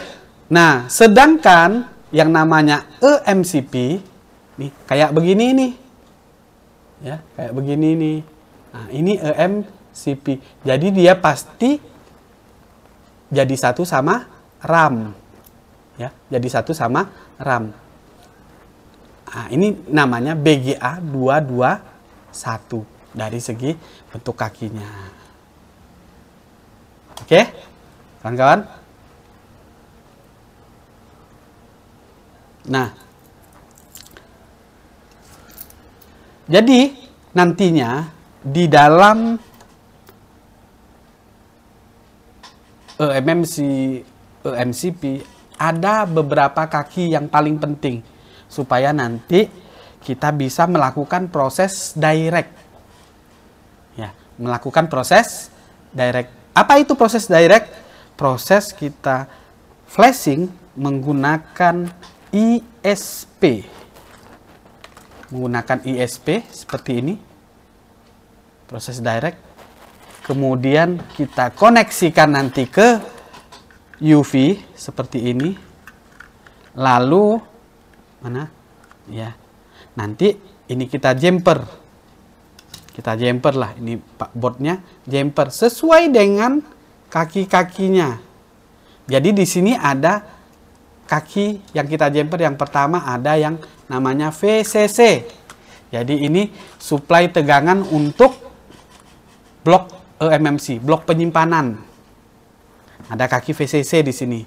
nah sedangkan yang namanya eMCP, nih kayak begini nih, ya kayak begini nih. Nah ini eMCP, jadi dia pasti jadi satu sama RAM, ya jadi satu sama RAM. Nah ini namanya BGA 221 dari segi bentuk kakinya. Oke, kawan-kawan. Nah, jadi nantinya di dalam eMCP ada beberapa kaki yang paling penting supaya nanti kita bisa melakukan proses direct. Ya, melakukan proses direct. Apa itu proses direct? Proses kita flashing menggunakan ISP. Menggunakan ISP seperti ini. Proses direct. Kemudian kita koneksikan nanti ke UV seperti ini. Lalu mana? Ya. Nanti ini kita jumper. Kita jumper lah, ini Pak boardnya jumper sesuai dengan kaki-kakinya. Jadi di sini ada kaki yang kita jumper, yang pertama ada yang namanya VCC. Jadi ini suplai tegangan untuk blok eMMC, blok penyimpanan. Ada kaki VCC di sini.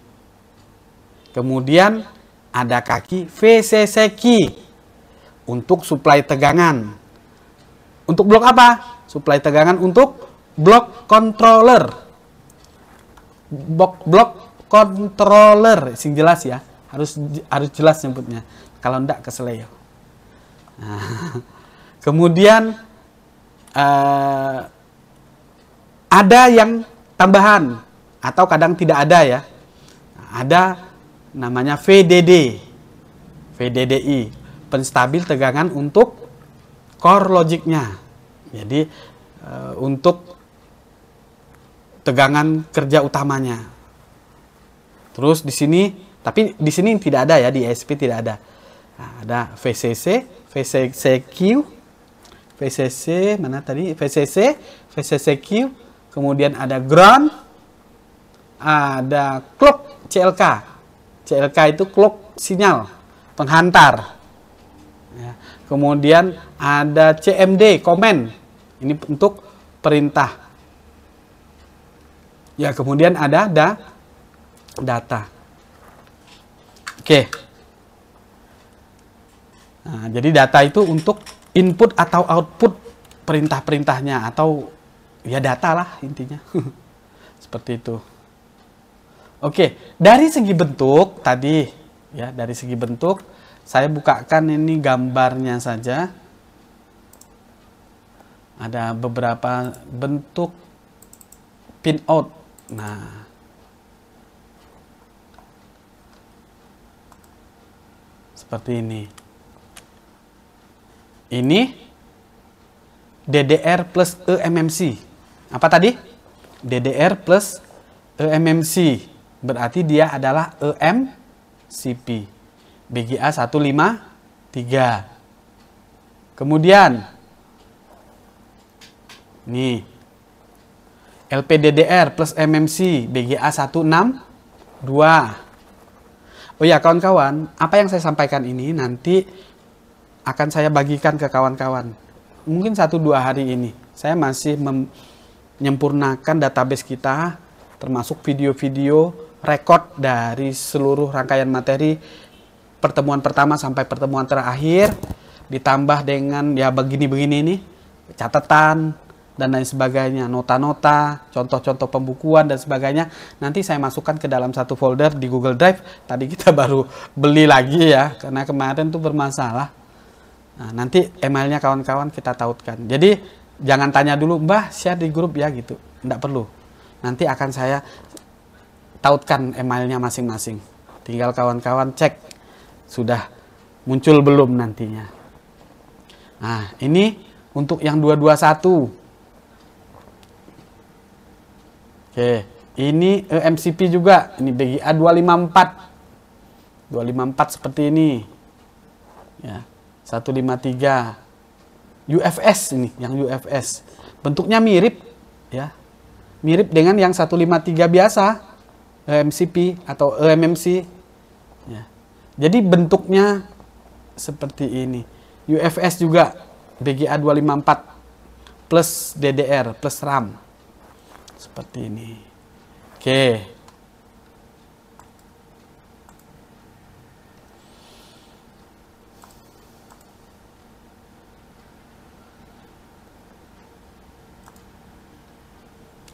Kemudian ada kaki VCC key untuk suplai tegangan. Untuk blok apa? Suplai tegangan untuk blok controller. Blok controller, sing jelas ya, harus jelas nyebutnya. Kalau enggak keseleo. Nah, kemudian ada yang tambahan atau kadang tidak ada ya. Ada namanya VDDI, penstabil tegangan untuk core logiknya. Jadi untuk tegangan kerja utamanya. Terus di sini Tapi di sini tidak ada ya, di ESP tidak ada. Nah, ada VCC, VCCQ, VCC, mana tadi? VCC, VCCQ, kemudian ada ground, ada clock CLK. CLK itu clock sinyal, penghantar. Ya. Kemudian ada CMD, command. Ini untuk perintah. Ya, kemudian ada data. Oke. Nah, jadi data itu untuk input atau output perintah-perintahnya, atau ya data lah intinya. Seperti itu. Oke, dari segi bentuk tadi ya, dari segi bentuk saya bukakan ini gambarnya saja. Ada beberapa bentuk pinout. Nah, seperti ini. Ini DDR plus eMMC. Apa tadi? DDR plus eMMC. Berarti dia adalah eMCP. BGA 153. Kemudian nih LPDDR plus eMMC BGA 162. Oh ya kawan-kawan, apa yang saya sampaikan ini nanti akan saya bagikan ke kawan-kawan. Mungkin 1-2 hari ini. Saya masih menyempurnakan database kita, termasuk video-video rekod dari seluruh rangkaian materi pertemuan pertama sampai pertemuan terakhir, ditambah dengan ya begini-begini nih, catatan dan lain sebagainya, nota-nota, contoh-contoh pembukuan dan sebagainya. Nanti saya masukkan ke dalam satu folder di Google Drive. Tadi kita baru beli lagi ya, karena kemarin tuh bermasalah. Nah, nanti emailnya kawan-kawan kita tautkan. Jadi jangan tanya dulu, Mbah share di grup ya gitu. Tidak perlu. Nanti akan saya tautkan emailnya masing-masing. Tinggal kawan-kawan cek sudah muncul belum nantinya. Nah, ini untuk yang 221. Oke, ini eMCP juga. Ini BGA 254. 254 seperti ini. Ya. 153 UFS ini, yang UFS bentuknya mirip ya, mirip dengan yang 153 biasa eMCP atau eMMC ya. Jadi bentuknya seperti ini. UFS juga BGA 254 plus DDR plus RAM seperti ini. Oke.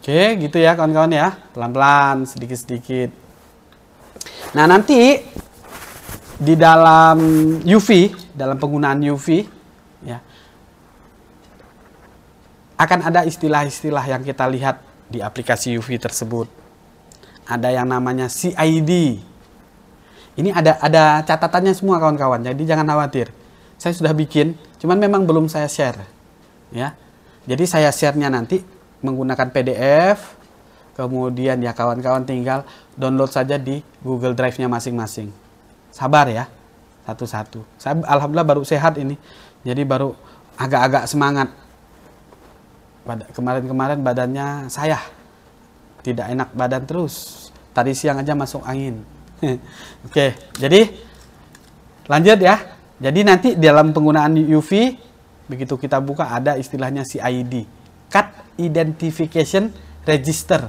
Oke, gitu ya kawan-kawan ya. Pelan-pelan, sedikit-sedikit. Nah, nanti di dalam UV, dalam penggunaan UV, ya, akan ada istilah-istilah yang kita lihat di aplikasi UV tersebut. Ada yang namanya CID. Ini ada catatannya semua kawan-kawan, jadi jangan khawatir. Saya sudah bikin, cuman memang belum saya share. Ya, jadi saya share-nya nanti menggunakan PDF, kemudian ya kawan-kawan tinggal download saja di Google Drive-nya masing-masing. Sabar ya, satu-satu. Saya alhamdulillah baru sehat ini, jadi baru agak-agak semangat. Kemarin-kemarin badannya saya tidak enak badan terus. Tadi siang aja masuk angin. Oke, jadi lanjut ya. Jadi nanti dalam penggunaan UV, begitu kita buka ada istilahnya CID. Cut Identification Register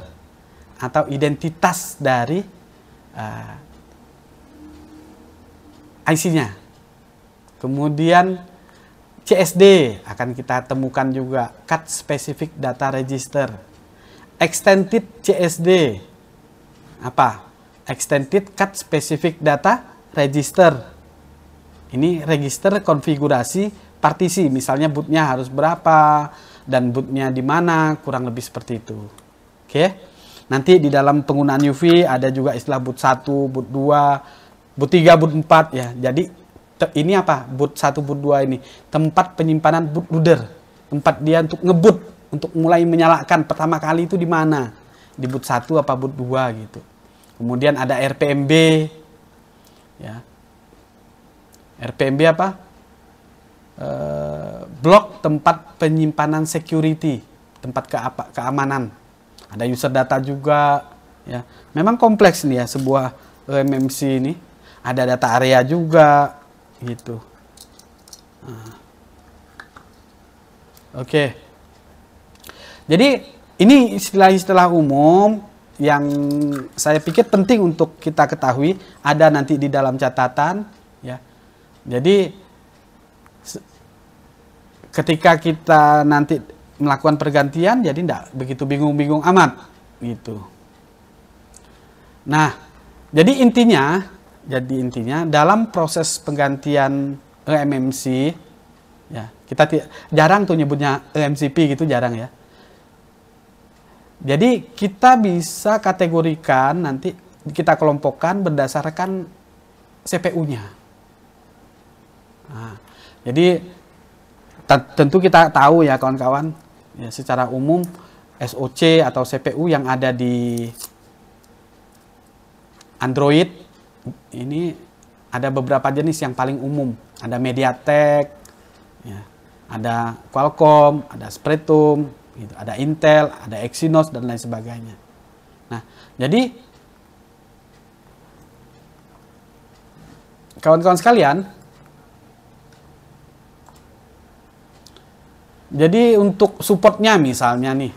atau identitas dari IC-nya. Kemudian CSD akan kita temukan juga, Cut Specific Data Register. Extended CSD apa? Extended Cut Specific Data Register. Ini register konfigurasi partisi, misalnya bootnya harus berapa dan bootnya di mana, kurang lebih seperti itu. Oke. Nanti di dalam penggunaan UV ada juga istilah boot 1, boot 2, boot 3, boot 4 ya. Jadi ini apa? Boot 1, boot 2 ini tempat penyimpanan bootloader. Tempat dia untuk ngebut, untuk mulai menyalakan pertama kali itu di mana? Di boot 1 apa boot 2 gitu. Kemudian ada RPMB. ya. RPMB apa? Blok tempat penyimpanan security, tempat keamanan. Ada user data juga, ya. Memang kompleks nih ya sebuah eMMC ini. Ada data area juga, gitu. Nah. Oke. Jadi ini istilah-istilah umum yang saya pikir penting untuk kita ketahui, ada nanti di dalam catatan, ya. Jadi ketika kita nanti melakukan pergantian, jadi tidak begitu bingung-bingung amat, gitu. Nah, jadi intinya dalam proses penggantian eMMC, ya kita jarang tuh nyebutnya eMCP gitu, jarang ya. Jadi kita bisa kategorikan, nanti kita kelompokkan berdasarkan CPU-nya. Nah, jadi tentu kita tahu ya kawan-kawan, ya, secara umum SoC atau CPU yang ada di Android ini ada beberapa jenis yang paling umum. Ada MediaTek, ya, ada Qualcomm, ada Spreadtrum, gitu, ada Intel, ada Exynos dan lain sebagainya. Nah, jadi kawan-kawan sekalian, jadi untuk supportnya misalnya nih,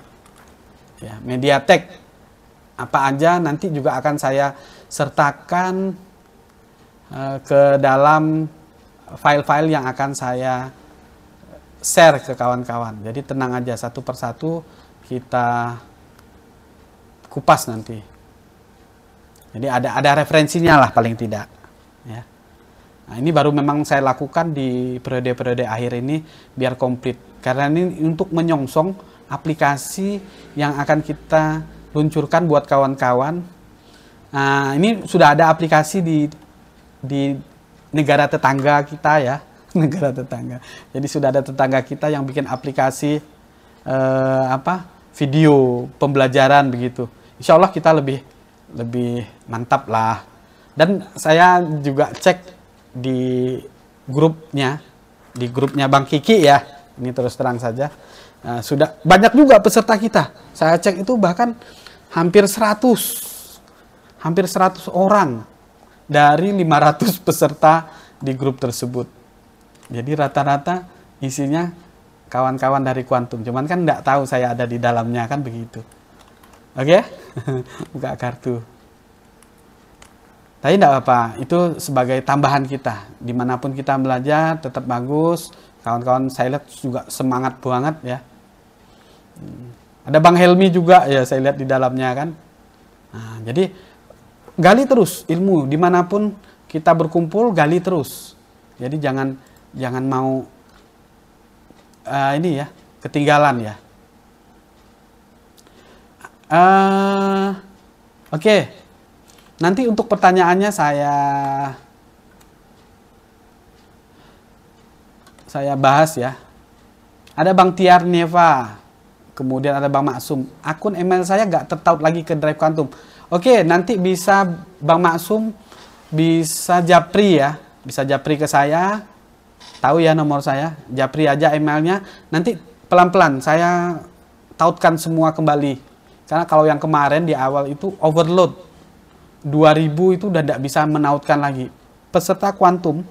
ya, MediaTek apa aja nanti juga akan saya sertakan ke dalam file-file yang akan saya share ke kawan-kawan. Jadi tenang aja, satu persatu kita kupas nanti. Jadi ada referensinya lah paling tidak. Ya. Nah, ini baru memang saya lakukan di periode-periode akhir ini biar komplit. Karena ini untuk menyongsong aplikasi yang akan kita luncurkan buat kawan-kawan. Nah, ini sudah ada aplikasi di negara tetangga kita ya. Negara tetangga. Jadi sudah ada tetangga kita yang bikin aplikasi video pembelajaran begitu. Insya Allah kita lebih mantap lah. Dan saya juga cek di grupnya Bang Kiki ya. Ini terus terang saja. Sudah banyak juga peserta kita. Saya cek itu bahkan hampir 100 orang dari 500 peserta di grup tersebut. Jadi rata-rata isinya kawan-kawan dari kuantum. Cuman kan nggak tahu saya ada di dalamnya, kan begitu. Oke? Buka kartu. Tapi nggak apa-apa. Itu sebagai tambahan kita. Dimanapun kita belajar tetap bagus. Kawan-kawan saya lihat juga semangat banget ya. Ada Bang Helmi juga ya, saya lihat di dalamnya kan. Nah, jadi gali terus ilmu. Dimanapun kita berkumpul, gali terus. Jadi jangan mau ini ya, ketinggalan ya. Oke. Nanti untuk pertanyaannya saya bahas ya. Ada Bang Tiar Neva, kemudian ada Bang Maksum. Akun email saya nggak tertaut lagi ke Drive Quantum. Oke, nanti bisa Bang Maksum bisa japri ya. Bisa japri ke saya, tahu ya nomor saya, japri aja emailnya, nanti pelan-pelan saya tautkan semua kembali. Karena kalau yang kemarin di awal itu overload, 2000 itu udah tidak bisa menautkan lagi. Peserta kuantum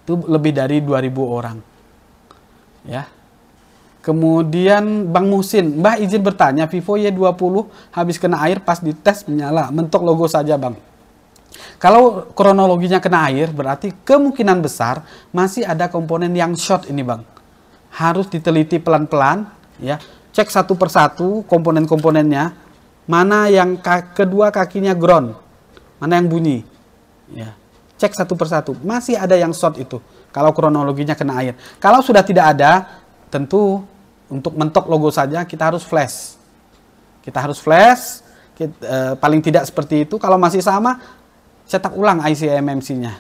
itu lebih dari 2000 orang. Ya. Kemudian Bang Muhsin, Mbah izin bertanya, Vivo Y20 habis kena air pas dites menyala, mentok logo saja Bang. Kalau kronologinya kena air, berarti kemungkinan besar masih ada komponen yang short ini Bang. Harus diteliti pelan-pelan, ya. Cek satu persatu komponen-komponennya, mana yang kedua kakinya ground, mana yang bunyi. Ya. Cek satu persatu, masih ada yang short itu, kalau kronologinya kena air. Kalau sudah tidak ada, tentu untuk mentok logo saja kita harus flash. Kita harus flash, paling tidak seperti itu. Kalau masih sama, cetak ulang IC eMMC-nya.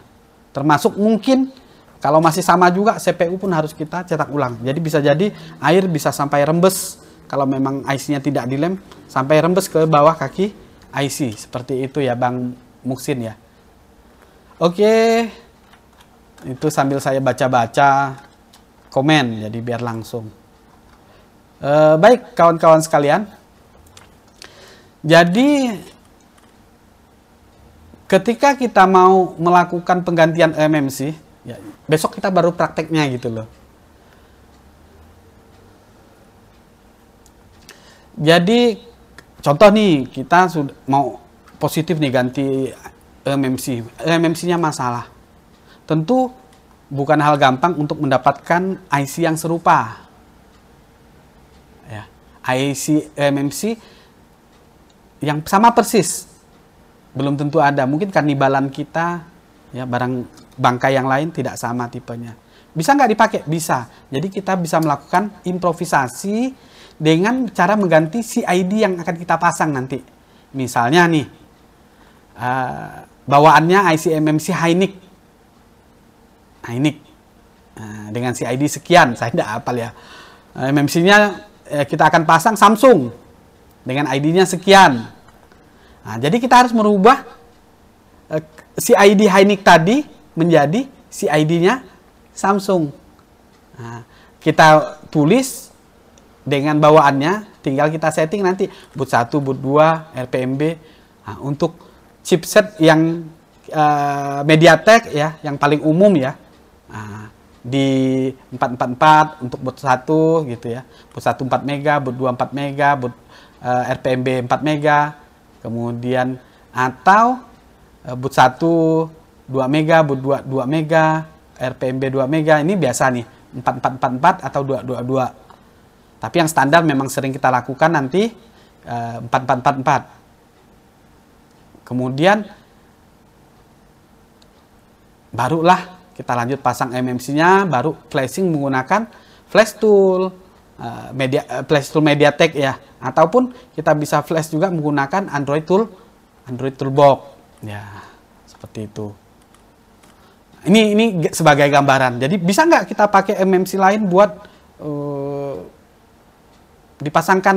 Termasuk mungkin kalau masih sama juga CPU pun harus kita cetak ulang. Jadi bisa jadi air bisa sampai rembes kalau memang IC-nya tidak dilem, sampai rembes ke bawah kaki IC. Seperti itu ya Bang Muksin ya. Oke, itu sambil saya baca-baca komen, jadi biar langsung. Baik kawan-kawan sekalian, jadi ketika kita mau melakukan penggantian MMC, ya, besok kita baru prakteknya gitu loh. Jadi contoh nih, kita sudah mau positif nih ganti MMC, MMC-nya masalah. Tentu bukan hal gampang untuk mendapatkan IC yang serupa. Ya, IC MMC yang sama persis belum tentu ada. Mungkin karnibalan kita, ya, barang bangkai yang lain tidak sama tipenya. Bisa nggak dipakai? Bisa. Jadi kita bisa melakukan improvisasi dengan cara mengganti CID yang akan kita pasang nanti. Misalnya nih, bawaannya IC MMC Hynix. Dengan CID sekian, saya tidak hafal ya. MMC-nya kita akan pasang Samsung dengan ID-nya sekian. Nah, jadi kita harus merubah CID Hynix tadi menjadi CID-nya Samsung. Nah, kita tulis dengan bawaannya, tinggal kita setting nanti boot 1, boot 2, RPMB. Nah, untuk chipset yang MediaTek ya, yang paling umum ya. Nah, di 444 untuk boot 1 gitu ya. Boot 1 4 mega, boot 2 4 mega, boot RPMB 4 mega. Kemudian atau boot 1 2 mega, boot 2 2 mega, RPMB 2 mega. Ini biasa nih 4444 atau 222. Tapi yang standar memang sering kita lakukan nanti 4444. Kemudian barulah kita lanjut pasang MMC-nya, baru flashing menggunakan flash tool, flash tool MediaTek ya, ataupun kita bisa flash juga menggunakan Android Toolbox ya, seperti itu. Ini sebagai gambaran. Jadi bisa nggak kita pakai MMC lain buat dipasangkan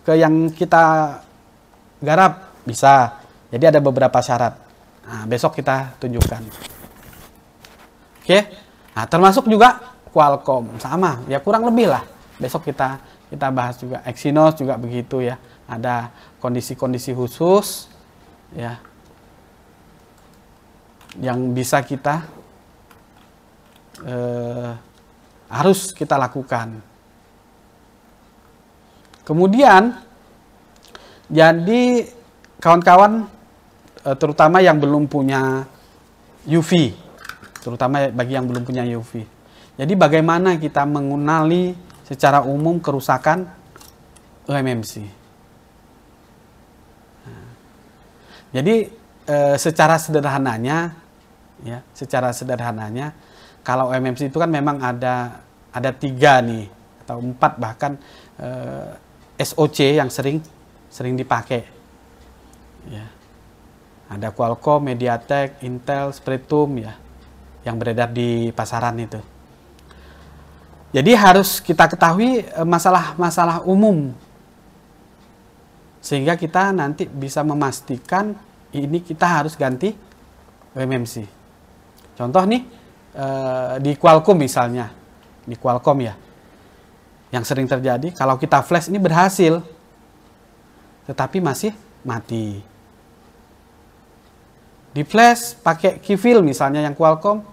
ke yang kita garap? Bisa. Jadi ada beberapa syarat. Nah, besok kita tunjukkan. Oke, nah termasuk juga Qualcomm, sama, ya kurang lebih lah. Besok kita bahas juga. Exynos juga begitu ya. Ada kondisi-kondisi khusus ya yang bisa kita harus kita lakukan. Kemudian jadi kawan-kawan terutama yang belum punya UV, terutama bagi yang belum punya UV. Jadi bagaimana kita mengenali secara umum kerusakan MMC. Nah, jadi secara sederhananya, ya, kalau MMC itu kan memang ada 3 nih atau 4 bahkan SoC yang sering dipakai. Ya. Ada Qualcomm, MediaTek, Intel, Spreadtrum ya, yang beredar di pasaran itu. Jadi harus kita ketahui masalah-masalah umum sehingga kita nanti bisa memastikan ini kita harus ganti MMC. Contoh nih di Qualcomm misalnya, di Qualcomm ya, yang sering terjadi kalau kita flash ini berhasil, tetapi masih mati. Di flash pakai keyfill misalnya yang Qualcomm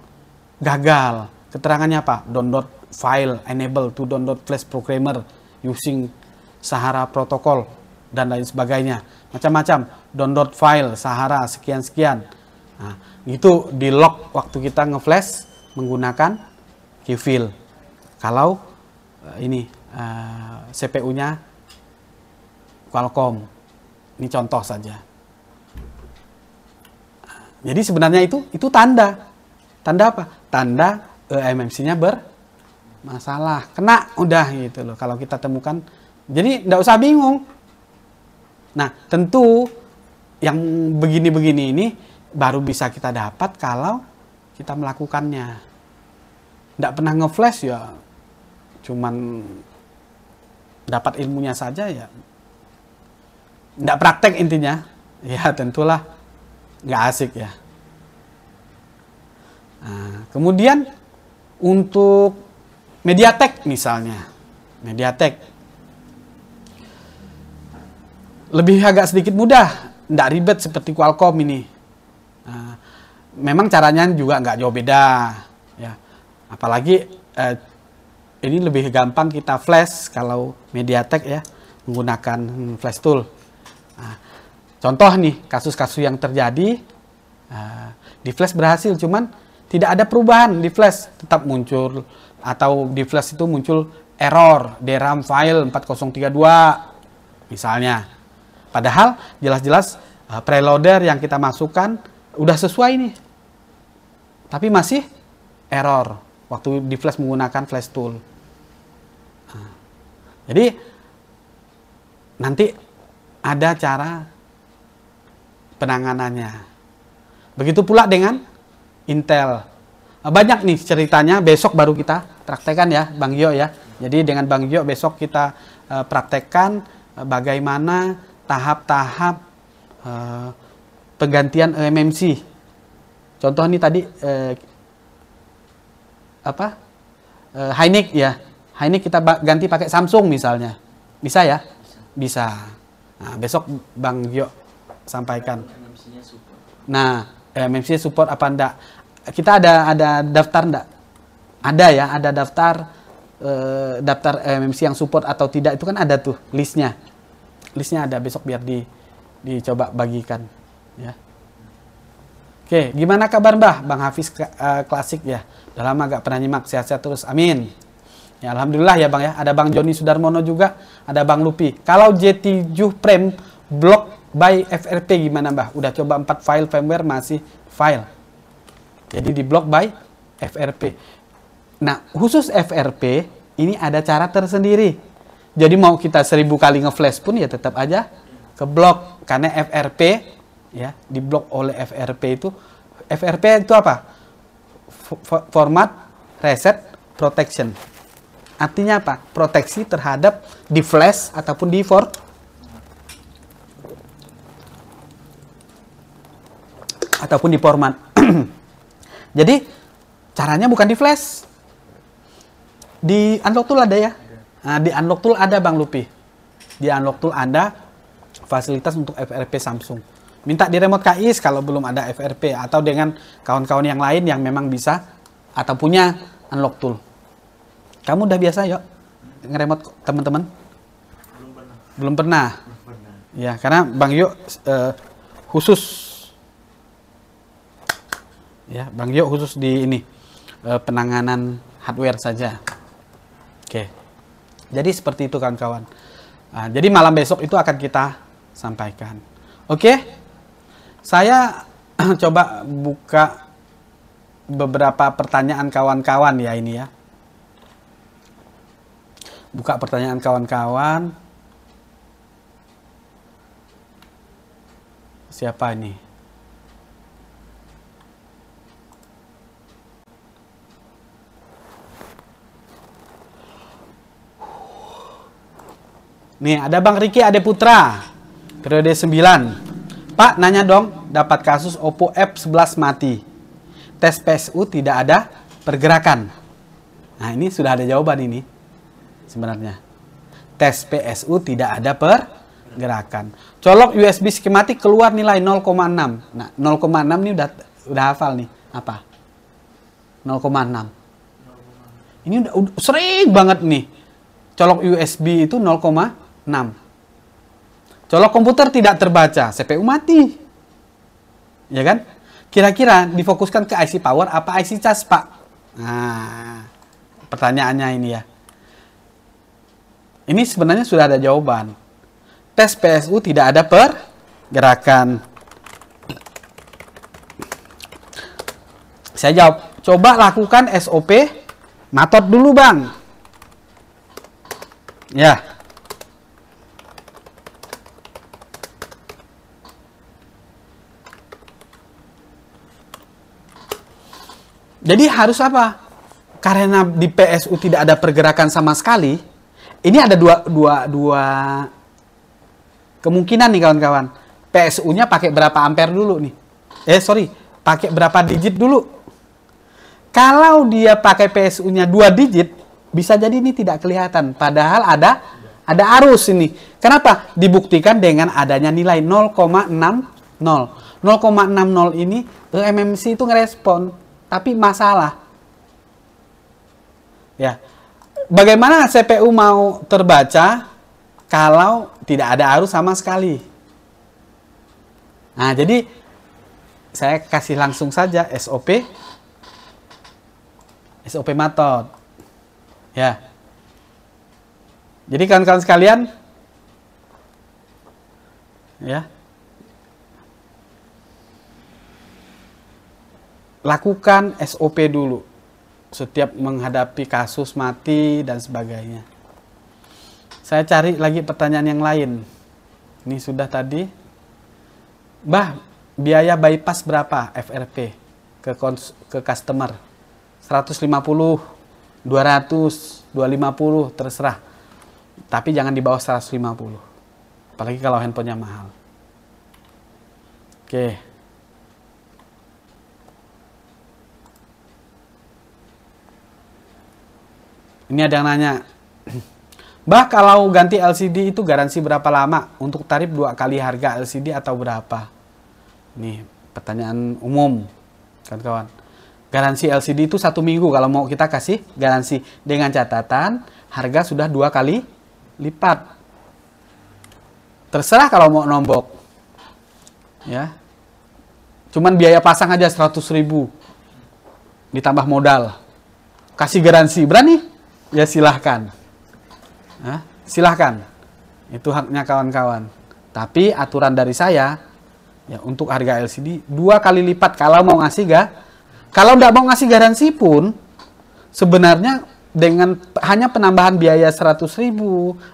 gagal. Keterangannya apa? Download file enable to download flash programmer using Sahara protocol dan lain sebagainya. Macam-macam. Download file Sahara sekian-sekian. Nah, itu di lock waktu kita nge-flash menggunakan keyfill. Kalau ini CPU-nya Qualcomm. Ini contoh saja. Jadi sebenarnya itu tanda. Tanda apa? Tanda MMC-nya bermasalah. Kena udah gitu loh kalau kita temukan. Jadi nggak usah bingung. Nah, tentu yang begini-begini ini baru bisa kita dapat kalau kita melakukannya. Nggak pernah nge-flash ya cuman dapat ilmunya saja ya. Nggak praktek intinya. Ya tentulah nggak asik ya. Nah, kemudian untuk MediaTek misalnya, MediaTek lebih agak sedikit mudah, tidak ribet seperti Qualcomm ini. Nah, memang caranya juga nggak jauh beda, ya. Apalagi ini lebih gampang kita flash kalau MediaTek ya, menggunakan flash tool. Nah, contoh nih kasus-kasus yang terjadi, di flash berhasil, cuman tidak ada perubahan di flash, tetap muncul, atau di flash itu muncul error DRAM file 4032 misalnya. Padahal jelas-jelas preloader yang kita masukkan udah sesuai nih, tapi masih error waktu di flash menggunakan flash tool. Nah, jadi nanti ada cara penanganannya. Begitu pula dengan Intel. Banyak nih ceritanya, besok baru kita praktekkan ya Bang Gio ya. Jadi dengan Bang Gio besok kita praktekkan bagaimana tahap-tahap penggantian eMMC. Contoh nih tadi Hynix ya. Hynix kita ganti pakai Samsung misalnya. Bisa ya? Bisa. Nah, besok Bang Gio sampaikan. Nah, eMMC support apa enggak? Kita ada daftar enggak? Ada ya, ada daftar eMMC yang support atau tidak, itu kan ada tuh listnya. Listnya ada, besok biar dicoba bagikan ya. Oke, gimana kabar Mbah? Bang Hafiz Klasik ya. Udah lama gak pernah nyimak, sehat-sehat terus. Amin. Ya alhamdulillah ya Bang ya. Ada Bang Joni Sudarmono juga, ada Bang Lupi. Kalau J7 Prime block by FRP gimana Mbah? Udah coba 4 file firmware masih file. Jadi di block by FRP. Nah, khusus FRP ini ada cara tersendiri. Jadi mau kita 1000 kali nge-flash pun ya tetap aja ke blok, karena FRP ya, di blok oleh FRP itu. FRP itu apa? Format Reset Protection. Artinya apa? Proteksi terhadap di flash ataupun di format. Jadi caranya bukan di flash. Di unlock tool ada ya. Nah, di unlock tool ada Bang Lupi. Di unlock tool ada fasilitas untuk FRP Samsung. Minta di remote KIS kalau belum ada FRP, atau dengan kawan-kawan yang lain yang memang bisa atau punya unlock tool. Kamu udah biasa yuk ngeremote teman-teman? Belum pernah. Ya, karena Bang Yo khusus ya, Bang Yo khusus di ini penanganan hardware saja. Oke. Jadi seperti itu kawan-kawan. Nah, jadi malam besok itu akan kita sampaikan. Oke. Saya coba buka beberapa pertanyaan kawan-kawan ya ini ya. Buka pertanyaan kawan-kawan. Siapa ini? Nih, ada Bang Riki Ade Putra, periode 9. Pak, nanya dong, dapat kasus Oppo F11 mati. Tes PSU tidak ada pergerakan. Nah, ini sudah ada jawaban ini sebenarnya. Tes PSU tidak ada pergerakan. Colok USB skematik keluar nilai 0,6. Nah, 0,6 ini udah hafal nih. Apa? 0,6. Ini udah sering banget nih. Colok USB itu 0,6. Colok komputer tidak terbaca, CPU mati. Ya kan? Kira-kira difokuskan ke IC power apa IC cas, Pak? Nah, pertanyaannya ini ya. Ini sebenarnya sudah ada jawaban. Tes PSU tidak ada pergerakan. Saya jawab, coba lakukan SOP matot dulu, Bang. Ya. Jadi harus apa? Karena di PSU tidak ada pergerakan sama sekali. Ini ada dua kemungkinan nih kawan-kawan. PSU-nya pakai berapa ampere dulu nih? Pakai berapa digit dulu? Kalau dia pakai PSU-nya 2 digit, bisa jadi ini tidak kelihatan. Padahal ada arus ini. Kenapa? Dibuktikan dengan adanya nilai 0,60. 0,60 ini MMC itu ngerespon, tapi masalah. Ya. Bagaimana CPU mau terbaca kalau tidak ada arus sama sekali? Nah, jadi saya kasih langsung saja SOP method. Ya. Jadi kawan-kawan sekalian, ya, lakukan SOP dulu setiap menghadapi kasus mati dan sebagainya. Saya cari lagi pertanyaan yang lain. Ini sudah tadi. Bah, biaya bypass berapa FRP ke customer? 150, 200, 250, terserah. Tapi jangan di bawah 150. Apalagi kalau handphonenya mahal. Oke. Ini ada yang nanya. Bah, kalau ganti LCD itu garansi berapa lama? Untuk tarif 2 kali harga LCD atau berapa? Nih, pertanyaan umum, kawan-kawan. Garansi LCD itu 1 minggu kalau mau kita kasih garansi. Dengan catatan, harga sudah 2 kali lipat. Terserah kalau mau nombok. Ya. Cuman biaya pasang aja 100.000. Ditambah modal. Kasih garansi. Berani? Ya silahkan. Nah, silahkan. Itu haknya kawan-kawan. Tapi aturan dari saya, ya untuk harga LCD 2 kali lipat kalau mau ngasih kalau nggak mau ngasih garansi pun, sebenarnya dengan hanya penambahan biaya 100.000,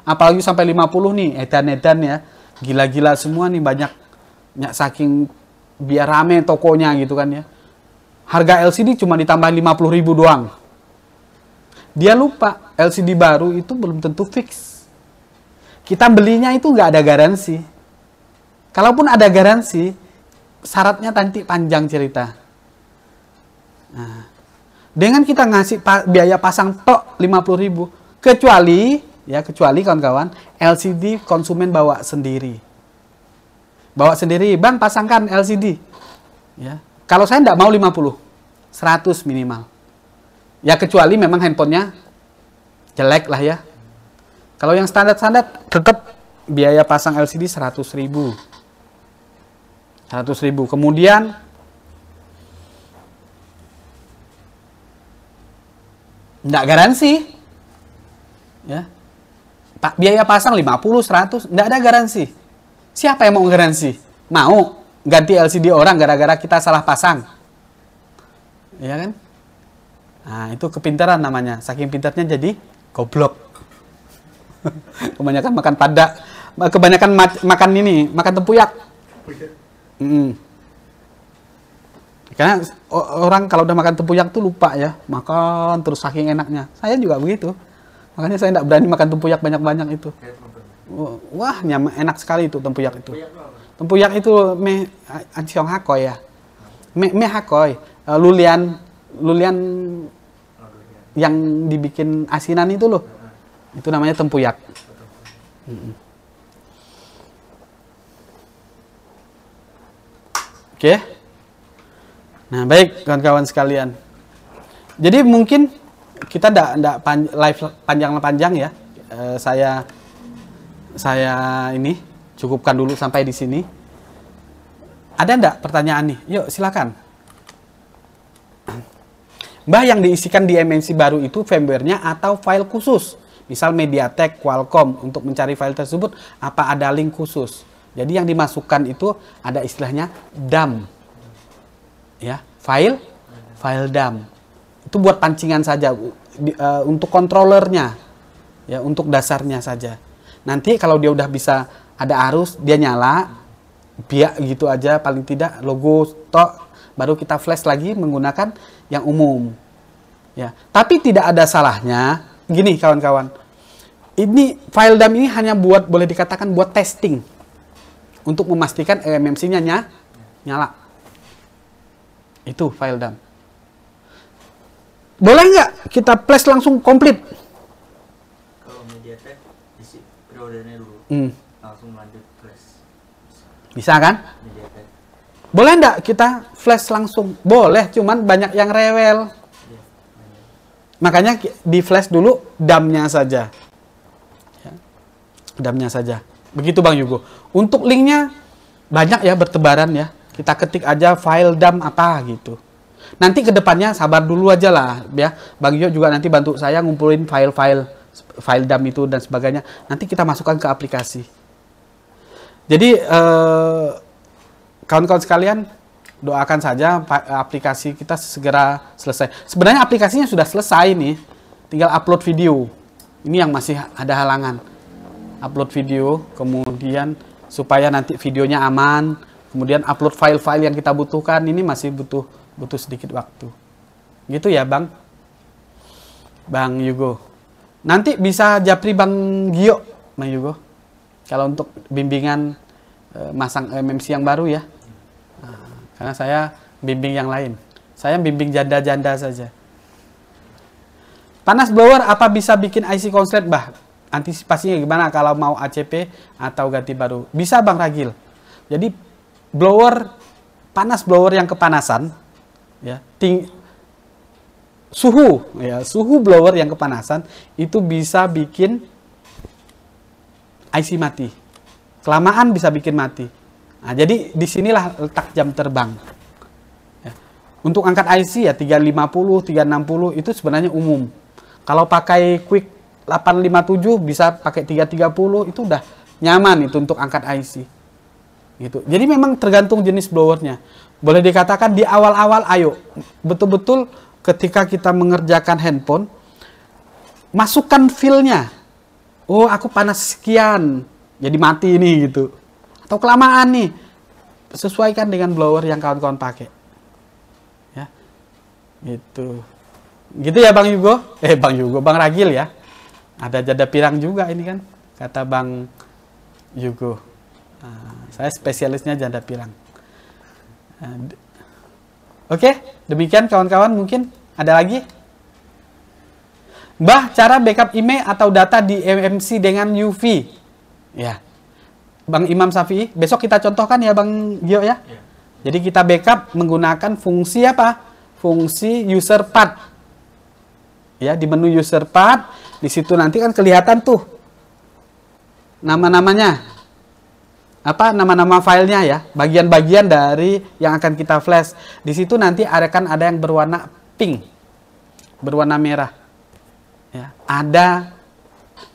apalagi sampai 50 nih, edan-edan ya. Gila-gila semua nih, banyak saking biar rame tokonya gitu kan ya. Harga LCD cuma ditambahin 50.000 doang. Dia lupa LCD baru itu belum tentu fix. Kita belinya itu nggak ada garansi. Kalaupun ada garansi, syaratnya nanti panjang cerita. Nah, dengan kita ngasih biaya pasang tok 50.000, kecuali kawan-kawan LCD konsumen bawa sendiri. Bang, pasangkan LCD. Ya. Kalau saya tidak mau 50, 100 minimal. Ya kecuali memang handphonenya jelek lah ya. Kalau yang standar-standar tetap biaya pasang LCD 100.000. 100.000. Kemudian enggak garansi. Ya. Biaya pasang 50, 100, enggak ada garansi. Siapa yang mau garansi? Mau ganti LCD orang gara-gara kita salah pasang? Ya kan? Nah, itu kepintaran namanya. Saking pintarnya jadi goblok. Kebanyakan makan makan makan tempuyak. Karena orang kalau udah makan tempuyak tuh lupa ya, makan terus saking enaknya. Saya juga begitu. Makanya saya tidak berani makan tempuyak banyak-banyak itu. Wah, enak sekali itu tempuyak itu. Tempuyak itu mie anciong hakoi ya. Mie hakoi, lulian yang dibikin asinan itu loh. Itu namanya tempuyak. Oke. Nah, baik kawan-kawan sekalian. Jadi mungkin kita tidak live panjang-panjang ya. Saya ini cukupkan dulu sampai di sini. Ada enggak pertanyaan nih? Yuk, silakan. Mbah, yang diisikan di MMC baru itu firmware-nya atau file khusus? Misal MediaTek, Qualcomm, untuk mencari file tersebut, apa ada link khusus? Jadi yang dimasukkan itu ada istilahnya DAM. Ya, file DAM. Itu buat pancingan saja, untuk controllernya. Ya, untuk dasarnya saja. Nanti kalau dia udah bisa ada arus, dia nyala, biak gitu aja, paling tidak logo tok. Baru kita flash lagi menggunakan yang umum. Ya, tapi tidak ada salahnya. Gini kawan-kawan, ini file DAM ini hanya boleh dikatakan buat testing, untuk memastikan MMC-nya nyala. Itu file DAM. Boleh nggak kita flash langsung komplit? Kalau MediaTek isi preordernya dulu, langsung lanjut flash. Bisa kan? MediaTek. Boleh nggak kita flash langsung? Boleh, cuman banyak yang rewel. Ya, Makanya di flash dulu DAM-nya saja. Ya, DAM-nya saja. Begitu Bang Yugo. Untuk linknya banyak ya, bertebaran ya. Kita ketik aja file DAM apa gitu. Nanti ke depannya sabar dulu aja lah ya. Bang Yo juga nanti bantu saya ngumpulin file DAM itu dan sebagainya. Nanti kita masukkan ke aplikasi. Jadi kawan-kawan sekalian, doakan saja aplikasi kita segera selesai. Sebenarnya aplikasinya sudah selesai nih. Tinggal upload video. Ini yang masih ada halangan. Upload video, kemudian supaya nanti videonya aman, kemudian upload file-file yang kita butuhkan. Ini masih butuh sedikit waktu. Gitu ya Bang Yugo. Nanti bisa japri Bang Gio, Bang Yugo. Kalau untuk bimbingan masang MMC yang baru ya. Nah, karena saya bimbing yang lain. Saya bimbing janda-janda saja. Panas blower apa bisa bikin IC konslet, Bah? Antisipasinya gimana kalau mau ACP atau ganti baru? Bisa Bang Ragil. Jadi panas blower yang kepanasan, ya, suhu blower yang kepanasan itu bisa bikin IC mati. Kelamaan bisa bikin mati. Nah, jadi disinilah letak jam terbang. Ya. Untuk angkat IC ya 350, 360 itu sebenarnya umum. Kalau pakai quick 857 bisa pakai 330 itu udah nyaman itu untuk angkat IC. Gitu. Jadi memang tergantung jenis blowernya. Boleh dikatakan di awal-awal ayo betul-betul ketika kita mengerjakan handphone masukkan feel-nya. Oh, aku panas sekian, jadi mati ini gitu. Atau kelamaan nih. Sesuaikan dengan blower yang kawan-kawan pakai. Ya. Gitu. Gitu ya Bang Yugo? Bang Ragil ya. Ada jada pirang juga ini kan, kata Bang Yugo. Nah, saya spesialisnya janda pirang. Oke, demikian kawan-kawan, mungkin ada lagi? Mbah, cara backup email atau data di MMC dengan UV. Ya. Bang Imam Syafi'i, besok kita contohkan ya Bang Gio ya. Jadi kita backup menggunakan fungsi apa? Fungsi user path. Ya, di menu user path, di situ nanti kan kelihatan tuh nama-namanya. Apa nama-nama filenya ya, bagian-bagian dari yang akan kita flash. Di situ nanti akan ada yang berwarna pink, berwarna merah. Ya, ada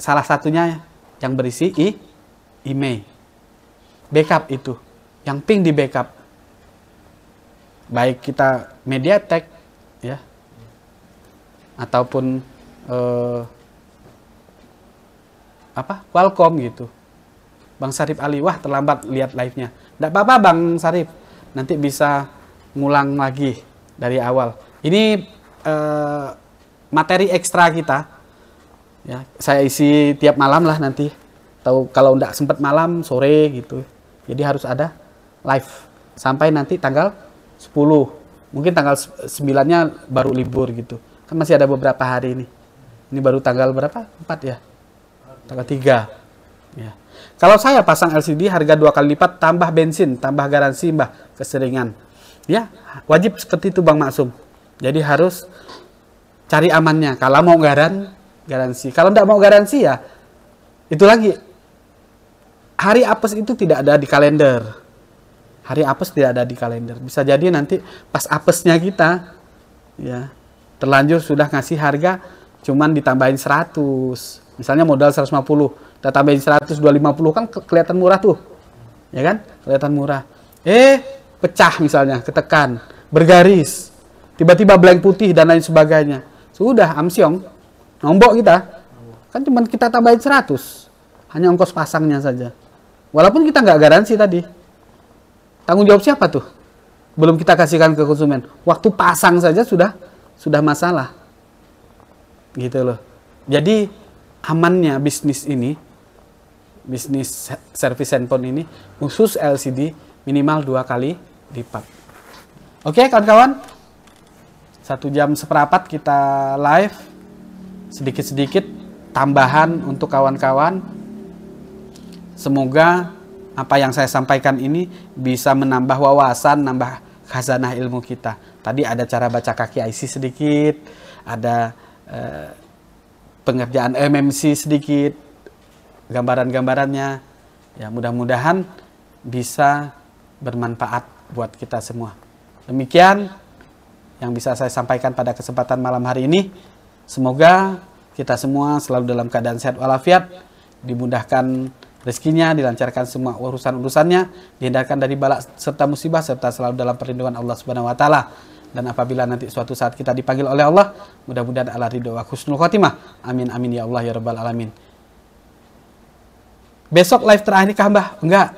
salah satunya yang berisi email. Backup itu, yang pink di backup. Baik kita MediaTek, ya, ataupun Qualcomm gitu. Bang Sarip Ali, wah terlambat lihat live-nya. Tidak apa-apa Bang Sarip, nanti bisa ngulang lagi dari awal. Ini materi ekstra kita. Ya, saya isi tiap malam lah nanti. Tahu kalau tidak sempat malam, sore gitu. Jadi harus ada live sampai nanti tanggal 10. Mungkin tanggal 9-nya baru libur gitu. Kan masih ada beberapa hari ini. Ini baru tanggal berapa? 4 ya? Tanggal 3. Ya. Kalau saya pasang LCD harga 2 kali lipat tambah bensin, tambah garansi Mbah keseringan. Ya, wajib seperti itu Bang Maksum. Jadi harus cari amannya. Kalau mau garansi. Kalau tidak mau garansi ya itu lagi. Hari apes itu tidak ada di kalender. Hari apes tidak ada di kalender. Bisa jadi nanti pas apesnya kita ya terlanjur sudah ngasih harga cuman ditambahin 100. Misalnya modal 150, kita tambahin 100, 250 kan kelihatan murah tuh. Ya kan? Kelihatan murah. Pecah misalnya, ketekan, bergaris. Tiba-tiba blank putih dan lain sebagainya. Sudah amsyong. Nombok kita. Kan cuma kita tambahin 100. Hanya ongkos pasangnya saja. Walaupun kita nggak garansi tadi. Tanggung jawab siapa tuh? Belum kita kasihkan ke konsumen. Waktu pasang saja sudah masalah. Gitu loh. Jadi amannya bisnis ini, bisnis service handphone ini, khusus LCD minimal 2 kali lipat. Oke kawan-kawan, 1 jam seperempat kita live, sedikit-sedikit tambahan untuk kawan-kawan. Semoga apa yang saya sampaikan ini bisa menambah wawasan, nambah khazanah ilmu kita. Tadi ada cara baca kaki IC sedikit, ada pengerjaan MMC sedikit, gambaran-gambarannya. Ya, mudah-mudahan bisa bermanfaat buat kita semua. Demikian yang bisa saya sampaikan pada kesempatan malam hari ini. Semoga kita semua selalu dalam keadaan sehat walafiat, dimudahkan rezekinya, dilancarkan semua urusan-urusannya, dihindarkan dari bala serta musibah, serta selalu dalam perlindungan Allah Subhanahu wa taala. Dan apabila nanti suatu saat kita dipanggil oleh Allah, mudah-mudahan ala ridho wa husnul khotimah. Amin amin ya Allah ya rabbal alamin. Besok live terakhir kah, Mbah? Enggak.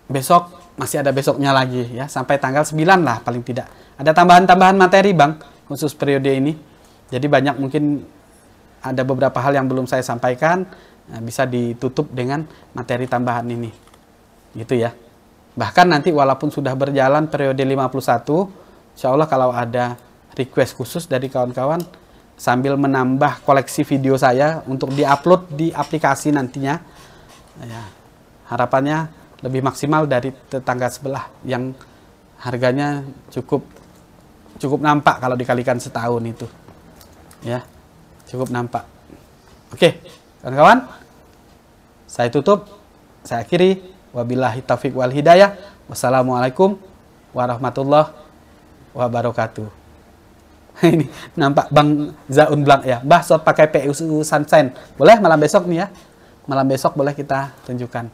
Besok masih ada besoknya lagi ya, sampai tanggal 9 lah paling tidak. Ada tambahan-tambahan materi, Bang, khusus periode ini. Jadi banyak mungkin ada beberapa hal yang belum saya sampaikan, bisa ditutup dengan materi tambahan ini. Gitu ya. Bahkan nanti walaupun sudah berjalan periode 51, insya Allah kalau ada request khusus dari kawan-kawan, sambil menambah koleksi video saya untuk diupload di aplikasi nantinya, ya, harapannya lebih maksimal dari tetangga sebelah yang harganya cukup nampak kalau dikalikan setahun itu, ya, cukup nampak. Oke, kawan-kawan, saya tutup, saya akhiri. Wabillahi taufiq wal hidayah. Wassalamualaikum warahmatullahi wabarakatuh. Ini nampak Bang Zaun Blank ya. Mbah shot pakai PU Sunshine. Boleh malam besok nih ya. Malam besok boleh kita tunjukkan.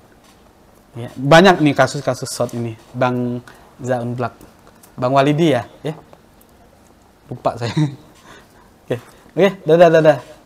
Ya, banyak nih kasus-kasus shot ini. Bang Zaun Blank. Bang Walidi ya. Lupa saya. Oke, dadah.